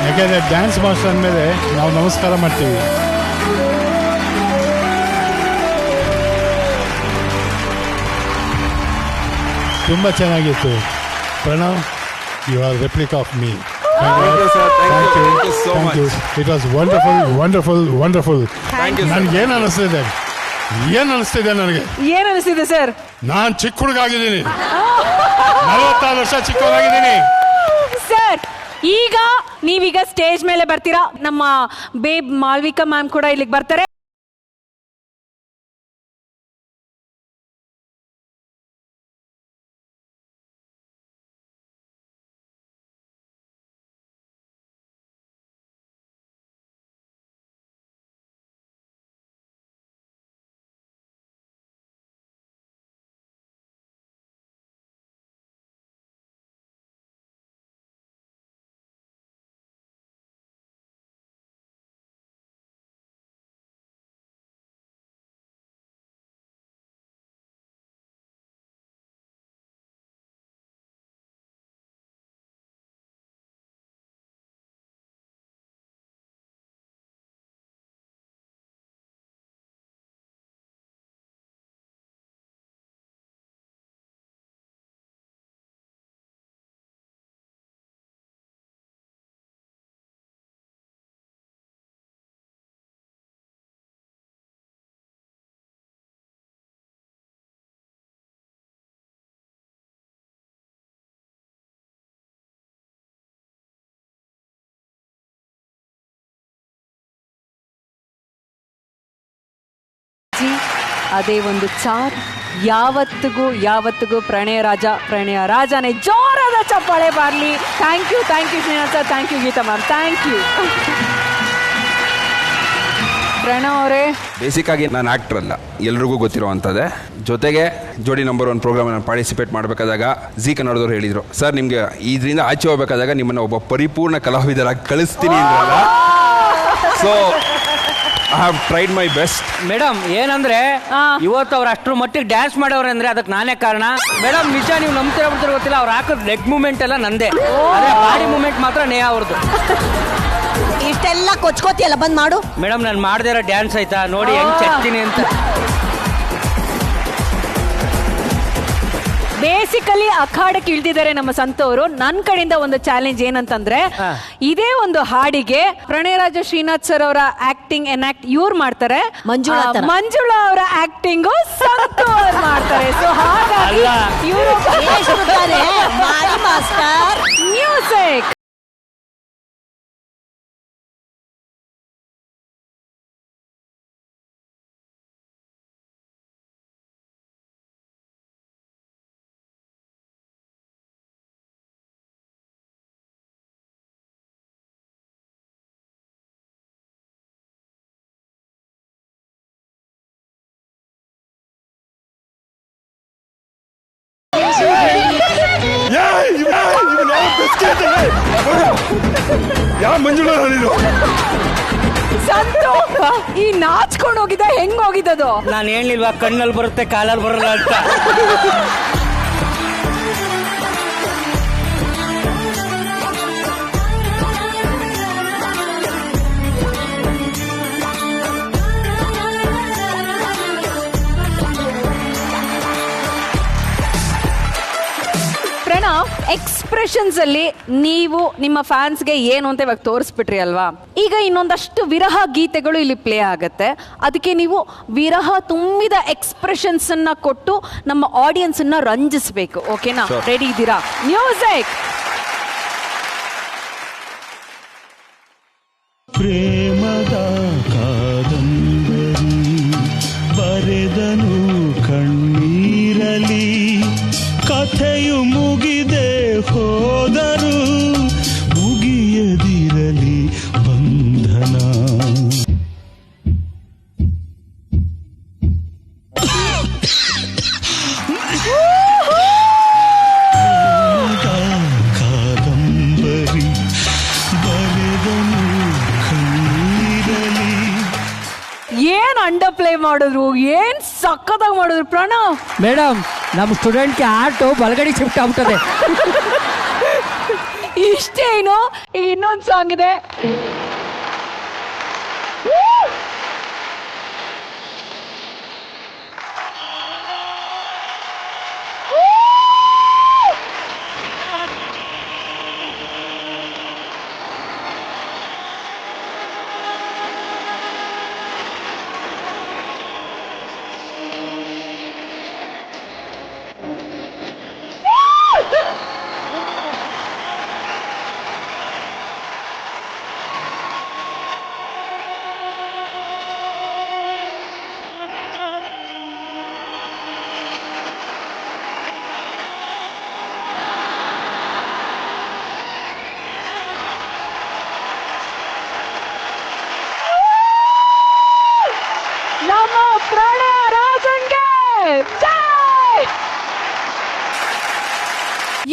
ಯಾಕೆಂದರೆ ಡ್ಯಾನ್ಸ್ ಮಾಸ್ಟರ್ ಅಂದಮೇಲೆ ನಾವು ನಮಸ್ಕಾರ ಮಾಡ್ತೀವಿ. ತುಂಬ ಚೆನ್ನಾಗಿತ್ತು. Pranav, you are replica of me. Thank you. It was wonderful. ನನಗೆ ಏನು ಅನಿಸ್ತಿದೆ ನನಗೆ? ಏನ್ ಅನಿಸ್ತಿದೆ ಸರ್? ನಾನು ಚಿಕ್ಕ ಹುಡುಗ ಆಗಿದ್ದೀನಿ. 46 ವರ್ಷ ಚಿಕ್ಕವರಾಗಿದ್ದೀನಿ ಸರ್. ಈಗ ನೀವೀಗ ಸ್ಟೇಜ್ ಮೇಲೆ ಬರ್ತೀರಾ. ನಮ್ಮ ಬೇಬ್ ಮಾಲ್ವಿಕಾ ಮ್ಯಾಮ್ ಕೂಡ ಇಲ್ಲಿಗೆ ಬರ್ತಾರೆ. ಅದೇ ಒಂದು ಚಾರ್. ಯಾವತ್ತಿಗೂ ಪ್ರಣಯ ರಾಜನೇ ಜೋರಾದ ಚಪ್ಪಾಳೆ ಬಾರ್ಲಿ. Thank you Srinath sir. Thank you Geetha ma'am. Thank you. Pranav ಅವರೇ, ಬೇಸಿಕ್ ಆಗಿ ನಾನು ಆಕ್ಟರ್ ಅಲ್ಲ, ಎಲ್ರಿಗೂ ಗೊತ್ತಿರುವಂಥದ್ದೇ. ಜೊತೆಗೆ ಜೋಡಿ ನಂಬರ್ 1 ಪ್ರೋಗ್ರಾಮ್ ನಾನು ಪಾರ್ಟಿಸಿಪೇಟ್ ಮಾಡಬೇಕಾದಾಗ ಜೀ ಕನ್ನಡದವ್ರು ಹೇಳಿದರು, ಸರ್ ನಿಮಗೆ ಇದರಿಂದ ಆಚೆ ಹೋಗ್ಬೇಕಾದಾಗ ನಿಮ್ಮನ್ನು ಒಬ್ಬ ಪರಿಪೂರ್ಣ ಕಲಾವಿದರಾಗಿ ಕಳಿಸ್ತೀನಿ ಅಂದ್ರಲ್ಲ. So I have tried my best. Madam, ಏನಂದ್ರೆ ಇವತ್ತು ಅವ್ರು ಅಷ್ಟ್ರ ಮಟ್ಟಿಗೆ ಡ್ಯಾನ್ಸ್ ಮಾಡೋರು ಅಂದ್ರೆ ಅದಕ್ಕೆ ನಾನೇ ಕಾರಣ. ಮೇಡಮ್, ನಿಜ ನೀವು ನಂಬ್ತಿರೋ ಬಿಡ್ತಿರೋ ಗೊತ್ತಿಲ್ಲ, ಅವ್ರು ಹಾಕೋದು ಲೆಗ್ ಮೂವ್ಮೆಂಟ್ ಎಲ್ಲ ನಂದೇ, ಆದ್ರೆ ಬಾಡಿ ಮೂವ್ಮೆಂಟ್ ಮಾತ್ರ ನೇಹ ಅವ್ರದ್ದು. ಇಷ್ಟೆಲ್ಲ ಕೊಚ್ಕೋತಿಯಲ್ಲ, ಬಂದ್ ಮಾಡು. ಮೇಡಮ್, ನಾನು ಮಾಡದೇ ಇರೋ ಡ್ಯಾನ್ಸ್ ಆಯ್ತಾ ನೋಡಿ ಹೆಂಗ್ ಚೆಕ್ತೀನಿ ಅಂತ. ಬೇಸಿಕಲಿ ಅಖಾಡಕ್ಕೆ ಇಳ್ದಿದ್ದಾರೆ ನಮ್ಮ ಸಂತೋರು. ನನ್ನ ಕಡೆಯಿಂದ ಒಂದು ಚಾಲೆಂಜ್ ಏನಂತಂದ್ರೆ, ಇದೇ ಒಂದು ಹಾಡಿಗೆ ಪ್ರಣಯರಾಜ ಶ್ರೀನಾಥ್ ಸರ್ ಅವರ ಆಕ್ಟಿಂಗ್ ಇವ್ರು ಮಾಡ್ತಾರೆ, ಮಂಜುಳಾ ಅವರ ಆಕ್ಟಿಂಗ್ ಸಂತೋರ್ ಮಾಡ್ತಾರೆ. ಸೊ ಹಾಗಾಗಿ ಇವರು ಮ್ಯೂಸಿಕ್. ಈ ನಾಚ್ಕೊಂಡು ಹೋಗಿದ್ದ, ಹೆಂಗ್ ಹೋಗಿದ್ದದು? ನಾನು ಹೇಳಿಲ್ವಾ, ಕಣ್ಣಲ್ಲಿ ಬರುತ್ತೆ ಕಾಲಲ್ಲಿ ಬರಲ್ಲ ಅಂತ. ಎಕ್ಸ್ಪ್ರೆಷನ್ಸ್ ಅಲ್ಲಿ ನೀವು ನಿಮ್ಮ ಫ್ಯಾನ್ಸ್ಗೆ ಏನು ಅಂತ ಇವಾಗ ತೋರಿಸ್ಬಿಟ್ರಿ ಅಲ್ವಾ. ಈಗ ಇನ್ನೊಂದಷ್ಟು ವಿರಹ ಗೀತೆಗಳು ಇಲ್ಲಿ ಪ್ಲೇ ಆಗತ್ತೆ. ಅದಕ್ಕೆ ನೀವು ವಿರಹ ತುಂಬಿದ ಎಕ್ಸ್ಪ್ರೆಷನ್ಸ್ ಅನ್ನ ಕೊಟ್ಟು ನಮ್ಮ ಆಡಿಯನ್ಸ್ ಅನ್ನ ರಂಜಿಸಬೇಕು. ಓಕೆನಾ? ರೆಡಿ ಇದ್ದೀರಾ? ಮ್ಯೂಸಿಕ್. ಪ್ರೇಮದ ಕಾದಂಬರಿ ಬರೆದನು ಕಣ್ಣೀರಲಿ, ಕಥೆಯು ಮುಗಿದೆ ಹೋದರು ಮುಗಿಯದಿರಲಿ ಬಂಧನ. ಸಕ್ಕತ್ತಾಗಿ ಮಾಡಿದ್ರು ಪ್ರಣವ್. ಮೇಡಮ್ ನಮ್ಮ ಸ್ಟೂಡೆಂಟ್ಗೆ ಆಟೋ ಬಲಗಡೆ ಶಿಫ್ಟ್ ಆಗ್ಬಿಟ್ಟದೆ. ಇಷ್ಟೇನು, ಇನ್ನೊಂದು ಸಾಂಗ್ ಇದೆ.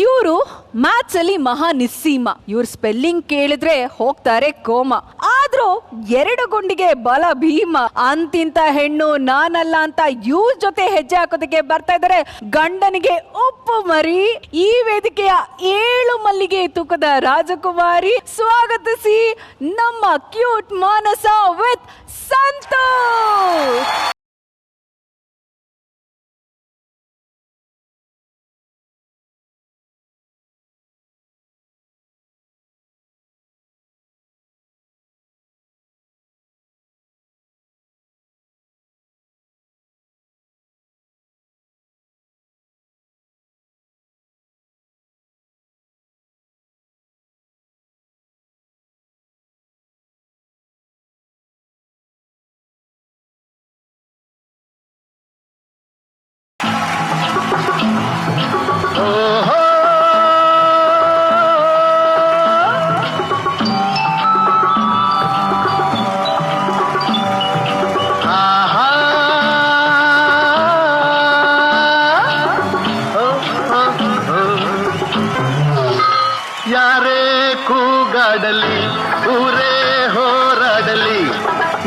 ಇವರು ಮ್ಯಾಥ್ಸ್ ಅಲ್ಲಿ ಮಹಾ ನಿಸ್ಸೀಮ. ಇವ್ರ ಸ್ಪೆಲ್ಲಿಂಗ್ ಕೇಳಿದ್ರೆ ಹೋಗ್ತಾರೆ ಕೋಮ. ಆದ್ರೂ 2 ಗುಂಡಿಗೆ ಬಲ ಭೀಮ. ಅಂತಿಂತ ಹೆಣ್ಣು ನಾನಲ್ಲ ಅಂತ ಇವ್ರ ಜೊತೆ ಹೆಜ್ಜೆ ಹಾಕೋದಕ್ಕೆ ಬರ್ತಾ ಇದ್ದಾರೆ ಗಂಡನಿಗೆ ಉಪ್ಪು ಮರಿ. ಈ ವೇದಿಕೆಯ 7 ಮಲ್ಲಿಗೆ ತೂಕದ ರಾಜಕುಮಾರಿ. ಸ್ವಾಗತಿಸಿ ನಮ್ಮ ಕ್ಯೂಟ್ ಮಾನಸ ವಿತ್ ಸಂತೋಷ್. ಯಾರೇ ಕೂಗಾಡಲಿ ಊರೇ ಹೋರಾಡಲಿ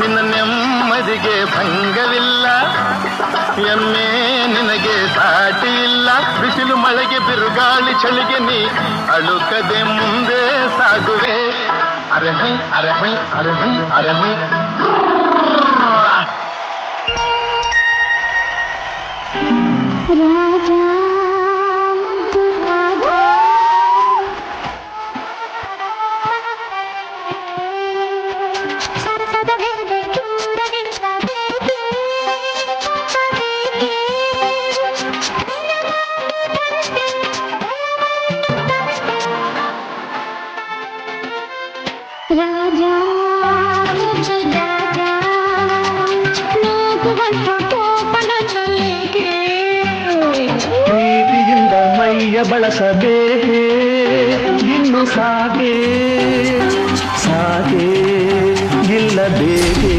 ನಿನ್ನ ನೆಮ್ಮದಿಗೆ ಭಂಗವಿಲ್ಲ. ಎಮ್ಮೆ ನಿನಗೆ ಸಾಟಿ ಇಲ್ಲ. ಬಿಸಿಲು ಮಳೆಗೆ ಬಿರುಗಾಳಿ ಚಳಿಗೆ ನೀ ಅಳುಕದೆ ಮುಂದೆ ಸಾಗುವೆ. ಅರಹೈ ಅರಹೈ ಅರಹೈ ಅರಹೈ. ಪ್ರೀತಿಯಿಂದ ಮೈಯ ಬಳಸಬೇಕೆ ಇನ್ನು ಸಾಗೆ ಸಾಗೆ ಇಲ್ಲ ಬೇಕೆ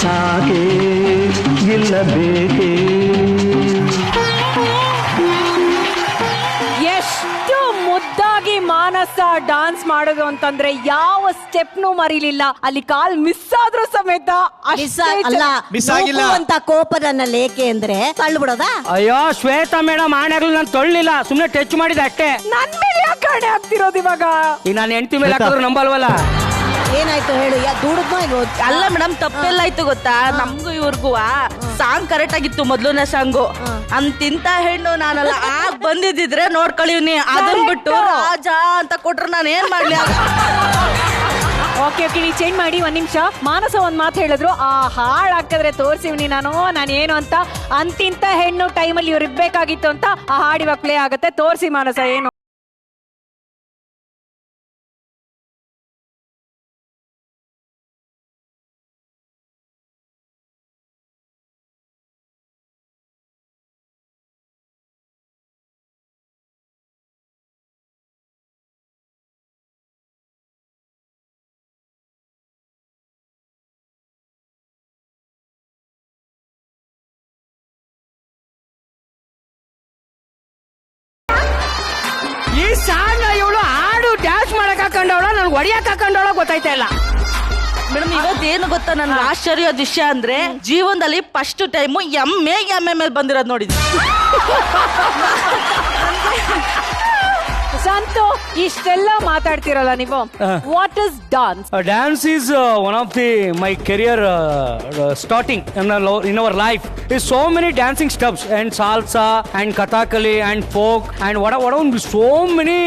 ಸಾಗೆ ಇಲ್ಲ ಬೇಕೆ. ಎಷ್ಟು ಮುದ್ದಾಗಿ ಮಾನಸ ಡಾನ್ಸ್ ಮಾಡೋದು ಅಂತಂದ್ರೆ ಯಾವ ಸ್ಟೆಪ್ನು ಮರಿಲಿಲ್ಲ. ಅಲ್ಲಿ ಕಾಲ್ ಮಿಸ್ ಆದ್ರೂ ಸಮೇತ ಮಿಸ್ ಆಗಿಲ್ಲ ಅಂತ ಕೋಪ ನನ್ನಲ್ಲಿ ಏಕೆ ಅಂದ್ರೆ ತಳ್ಳಿಬಿಡೋದ. ಅಯ್ಯೋ ಶ್ವೇತಾ ಮೇಡಮ್ ಆಣೆಗಳು ನಾನು ತೊಳ್ಳಿಲ್ಲ, ಸುಮ್ನೆ ಟಚ್ ಮಾಡಿದೆ ಅಷ್ಟೇ. ನನ್ ಮೇಲೆ ಯಾಕೆ ಕಾಣೆ ಆಗ್ತಿರೋದು ಇವಾಗ? ಈಗ ನಾನು ಹೆಂಡತಿ ಮೇಲೆ ಹಾಕಿದ್ರು ನಂಬಲ್ವಲ್ಲ. ಏನಾಯ್ತು ಹೇಳು, ದೂಡದ್ನೋ ಇಲ್ವೋ? ಅಲ್ಲ ಮೇಡಮ್ ತಪ್ಪೆಲ್ಲ ಆಯ್ತು ಗೊತ್ತಾ, ನಮ್ಗೂ ಇವ್ರಿಗೂ ಸಾಂಗ್ ಕರೆಕ್ಟ್ ಆಗಿತ್ತು ಮೊದ್ಲನೇ ಸಾಂಗು. ಅಂತಿಂತ ಹೆಣ್ಣು ನಾನಲ್ಲ ಆಗ ಬಂದಿದ್ರೆ ನೋಡ್ಕೊಳ್ಳಿವ್ನಿ. ಅದನ್ ಬಿಟ್ಟು ರಾಜ ಅಂತ ಕೊಟ್ರೆ ನಾನು ಏನ್ ಮಾಡ್ಲಿ? ಓಕೆ ಓಕೆ, ನೀವು ಚೇಂಜ್ ಮಾಡಿ. ಒಂದ್ ನಿಮಿಷ. ಮಾನಸ ಒಂದ್ ಮಾತು ಹೇಳಿದ್ರು, ಆ ಹಾಡ್ ಹಾಕಿದ್ರೆ ತೋರ್ಸಿವ್ನಿ ನಾನು ಏನು ಅಂತ. ಅಂತಿಂತ ಹೆಣ್ಣು ಟೈಮಲ್ಲಿ ಇವ್ರು ಇರ್ಬೇಕಾಗಿತ್ತು ಅಂತ ಆ ಹಾಡ್ ಇವಾಗ ಪ್ಲೇ ಆಗುತ್ತೆ. ತೋರ್ಸಿ ಮಾನಸ ಏನು. ಈ ಸಾಂಗ್ ಇವಳು ಹಾಡು ಡ್ಯಾನ್ಸ್ ಮಾಡಕ್ ಹಾಕೊಂಡವಳ, ನನ್ಗೆ ಹೊಡಿಯಕ್ ಹಾಕೊಂಡವಳ ಗೊತ್ತಾಯ್ತಾ ಇಲ್ಲ. ಮೇಡಮ್ ಇವತ್ತೇನು ಗೊತ್ತಾ ನನ್ಗೆ ಆಶ್ಚರ್ಯದ ವಿಷಯ ಅಂದ್ರೆ ಜೀವನದಲ್ಲಿ ಫಸ್ಟ್ ಟೈಮು ಎಮ್ಮೆ ಮೇಲೆ ಬಂದಿರೋದು ನೋಡಿದ್ವಿ. ಸಂತು ಇಷ್ಟೆಲ್ಲ ಮಾತಾಡ್ತಿರಲ್ಲ ನೀವು, what is dance? Dance is one of my career starting in our life. Is so many dancing steps and salsa and kathakali and folk and what so many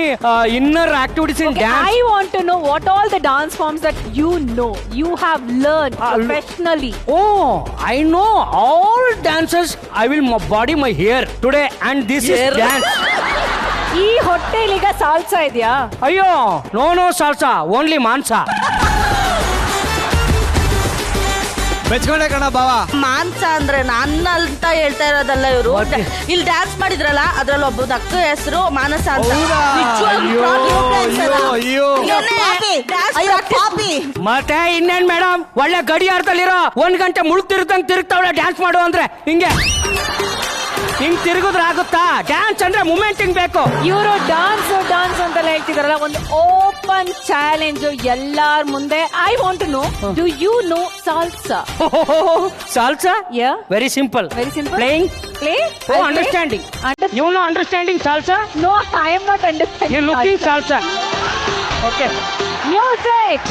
inner activities in dance. I want to know what all the dance forms that you have learned professionally. Oh, I know all dances. I will body my hair today and this is dance. ಈ ಹೊಟ್ಟೆಲೀಗ salsa ಇದೆಯಾ? ಅಯ್ಯೋ no salsa, only ಮಾಂಸ. ಮೆಚ್ಕೊಂಡೆ ಕಣ ಬಾವ. ಮಾಂಸ ಅಂದ್ರೆ ನನ್ನ ಅಂತ ಹೇಳ್ತಾ ಇರೋದಲ್ಲ ಇವರು. ಇಲ್ಲಿ ಡ್ಯಾನ್ಸ್ ಮಾಡಿದ್ರಲ್ಲ ಅದ್ರಲ್ಲಿ ಒಬ್ಬ ಅಕ್ಕ ಹೆಸರು ಮಾನಸ ಅಂತ. ಮತ್ತೆ ಇನ್ನೇನ್ ಮೇಡಮ್, ಒಳ್ಳೆ ಗಡಿಯಾರದಲ್ಲಿರೋ 1 ಗಂಟೆ ಮುಳುಗ್ತಿರ್ದಂಗ್ ತಿರುಗ್ತಾವಳೆ ಡ್ಯಾನ್ಸ್ ಮಾಡು ಅಂದ್ರೆ ಹಿಂಗೆ ಹಿಂಗ್ ತಿರುಗಿದ್ರೆ ಆಗುತ್ತಾ? ಡ್ಯಾನ್ಸ್ ಅಂದ್ರೆ ಮೂಮೆಂಟಿಂಗ್ ಬೇಕು. ಇವರು ಡಾನ್ಸ್ ಅಂತೆಲ್ಲ ಹೇಳ್ತಿದಾರಲ್ಲ, ಒಂದು ಓಪನ್ ಚಾಲೆಂಜ್ ಎಲ್ಲಾರ ಮುಂದೆ. I want to know, do you know salsa? Salsa? Yeah. Very simple. Playing. Play? Oh, understanding. You know understanding salsa? No, I am not understanding. You're looking salsa. Okay. Music.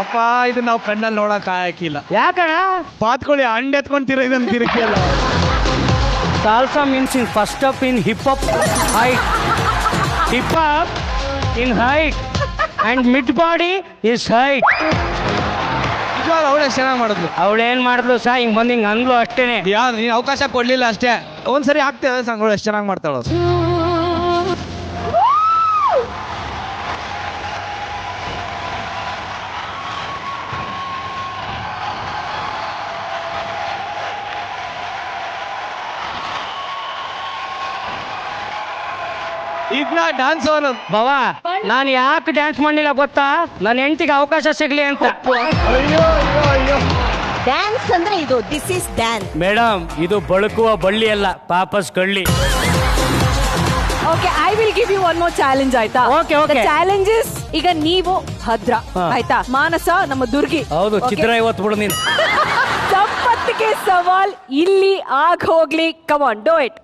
ಅಪ್ಪ ಇದು ನಾವು ಕಣ್ಣಲ್ಲಿ ನೋಡಕ್ ಹಾಕಿಲ್ಲ. ಯಾಕಣ ಪಾತ್ಕೊಳ್ಳಿ and ಎತ್ಕೊಂಡ್ ಇದನ್ನ ತಿರುಗಿಯಲ್ಲ. Salsa means in first up in hip hop height, hip hop in height and mid body is height. ಇವಾಗ ಅವಳೇ ಚೆನ್ನಾಗಿ ಮಾಡಿದ್ಲು. ಅವಳೇನ್ ಮಾಡಿದ್ಲು ಸಾ, ಹಿಂಗ್ ಬಂದ್ ಹಿಂಗ್ ಅಂದ್ಲು ಅಷ್ಟೇನೆ. ನೀನ್ ಅವಕಾಶ ಕೊಡ್ಲಿಲ್ಲ ಅಷ್ಟೇ. ಒಂದ್ಸರಿ ಆಗ್ತೇವೆ ಸಂಗಳು ಎಷ್ಟು ಚೆನ್ನಾಗಿ ಮಾಡ್ತಾಳ. ಈಗ ಡ್ಯಾನ್ಸ್ ಬಾವಾ, ನಾನು ಯಾಕೆ ಡ್ಯಾನ್ಸ್ ಮಾಡಲಿಲ್ಲ ಗೊತ್ತಾ? ನನ್ನ ಹೆಂಡತಿಗೆ ಅವಕಾಶ ಸಿಗ್ಲಿ ಅಂತ. ಡ್ಯಾನ್ಸ್ ಅಂದ್ರೆ ಇದು, ದಿಸ್ ಇಸ್ ಡ್ಯಾನ್ಸ್. ಮೇಡಮ್, ಇದು ಬಳುಕುವ ಬಳ್ಳಿ ಅಲ್ಲ, ಪಾಪಸ್ ಕಳ್ಳಿ. Okay, I will give you one more challenge ಆಯ್ತಾ? ಓಕೆ. ಚಾಲೆಂಜಸ್ ಈಗ ನೀವು ಭದ್ರ ಆಯ್ತಾ, ಮಾನಸ ನಮ್ಮ ದುರ್ಗಿ. ಹೌದು, ಚಿತ್ರ ಇವತ್ತು ಬಿಡು ನೀನು. ಸಂಪತ್ತಿಗೆ ಸವಾಲ್ ಇಲ್ಲಿ ಆಗ್ ಹೋಗ್ಲಿ. Come on, do it.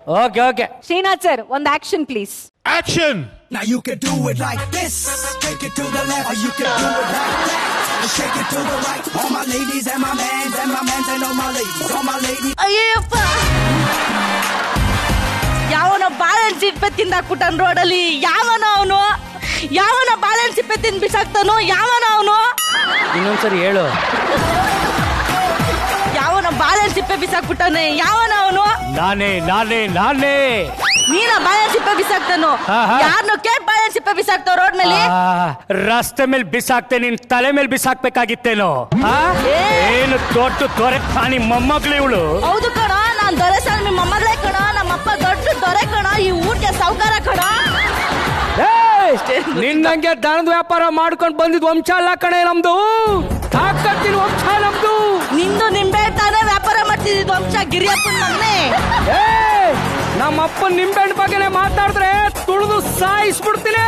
Okay. Srinath sir, ಒಂದು action please. Action! Now you can do it like this. Take it to the left, or you can do it like that. And shake it to the right. All my ladies and my mans and all my ladies, all my ladies. Ayyappa, ಯಾವನ ಬಾಳೆಹಣ್ಣು ಸಿಪ್ಪೆ ತಿಂದಾಕ್ಬಿಟ್ಟನ್ ರೋಡಲ್ಲಿ. ಯಾವನ ಬಾಳೆಹಣ್ಣು ಸಿಪ್ಪೆ ತಿಂದು ಬಿಸಾಕ್ತಾನೋ? ಯಾವನ ಅವನು? ಇನ್ನೊಂದ್ಸರಿ ಹೇಳು. ಯಾವನ ಬಾಳೆಹಣ್ಣು ಸಿಪ್ಪೆ ಬಿಸಾಕ್ಬಿಟ್ಟಾನೆ? ಯಾವನ ಅವನು? ನಾನೇ. ನೀನ ಬಾಳೆಹಣ್ಣು ಸಿಪ್ಪೆ ಬಿಸಾಕ್ತಾನು? ಯಾರನ್ನು ಕೇಳಿ ಬಾಳೆಹಣ್ಣು ಸಿಪ್ಪೆ ಬಿಸಾಕ್ತಾವ ರೋಡ್ ಮೇಲೆ? ರಸ್ತೆ ಮೇಲೆ ಬಿಸಾಕ್ತೆ, ನಿನ್ ತಲೆ ಮೇಲೆ ಬಿಸಾಕ್ಬೇಕಾಗಿತ್ತೇನೋ? ಏನು ದೊಡ್ಡ ದೊರೆ ಖಾನಿ ಮೊಮ್ಮಗಳು ಇವಳು. ಹೌದು ಕಣ, ನಾನ್ ದೊರೆ ಸಾಮಿ ಮೊಮ್ಮಗಳೇ ಕಣ. ನಮ್ಮಪ್ಪ ದೊಡ್ಡ ದೊರೆ ಕಣ, ಈ ಊರಿಗೆ ಸಾವುಕಾರ ಕಣ. ನಿನ್ನಂಗೆ ದನದ ವ್ಯಾಪಾರ ಮಾಡ್ಕೊಂಡು ಬಂದಿದ್ ವಂಶ ಅಲ್ಲ ಕಣೆ ನಮ್ದು. ತಾಕತ್ತಿನ ವಂಶ ನಮ್ದು. ನಿಂದು ನಿಂಬೆ ತಾನೇ ವ್ಯಾಪಾರ ಮಾಡ್ತಿದ್ ವಂಶ, ಗಿರಿಯಪ್ಪನ ಮಗನೇ. ನಮ್ಮಪ್ಪ ನಿಂಬೆಹಣ್ಣು ಬಗ್ಗೆನೆ ಮಾತಾಡಿದ್ರೆ ತುಳಿದು ಸಾಯಿಸ್ಬಿಡ್ತೀನಿ.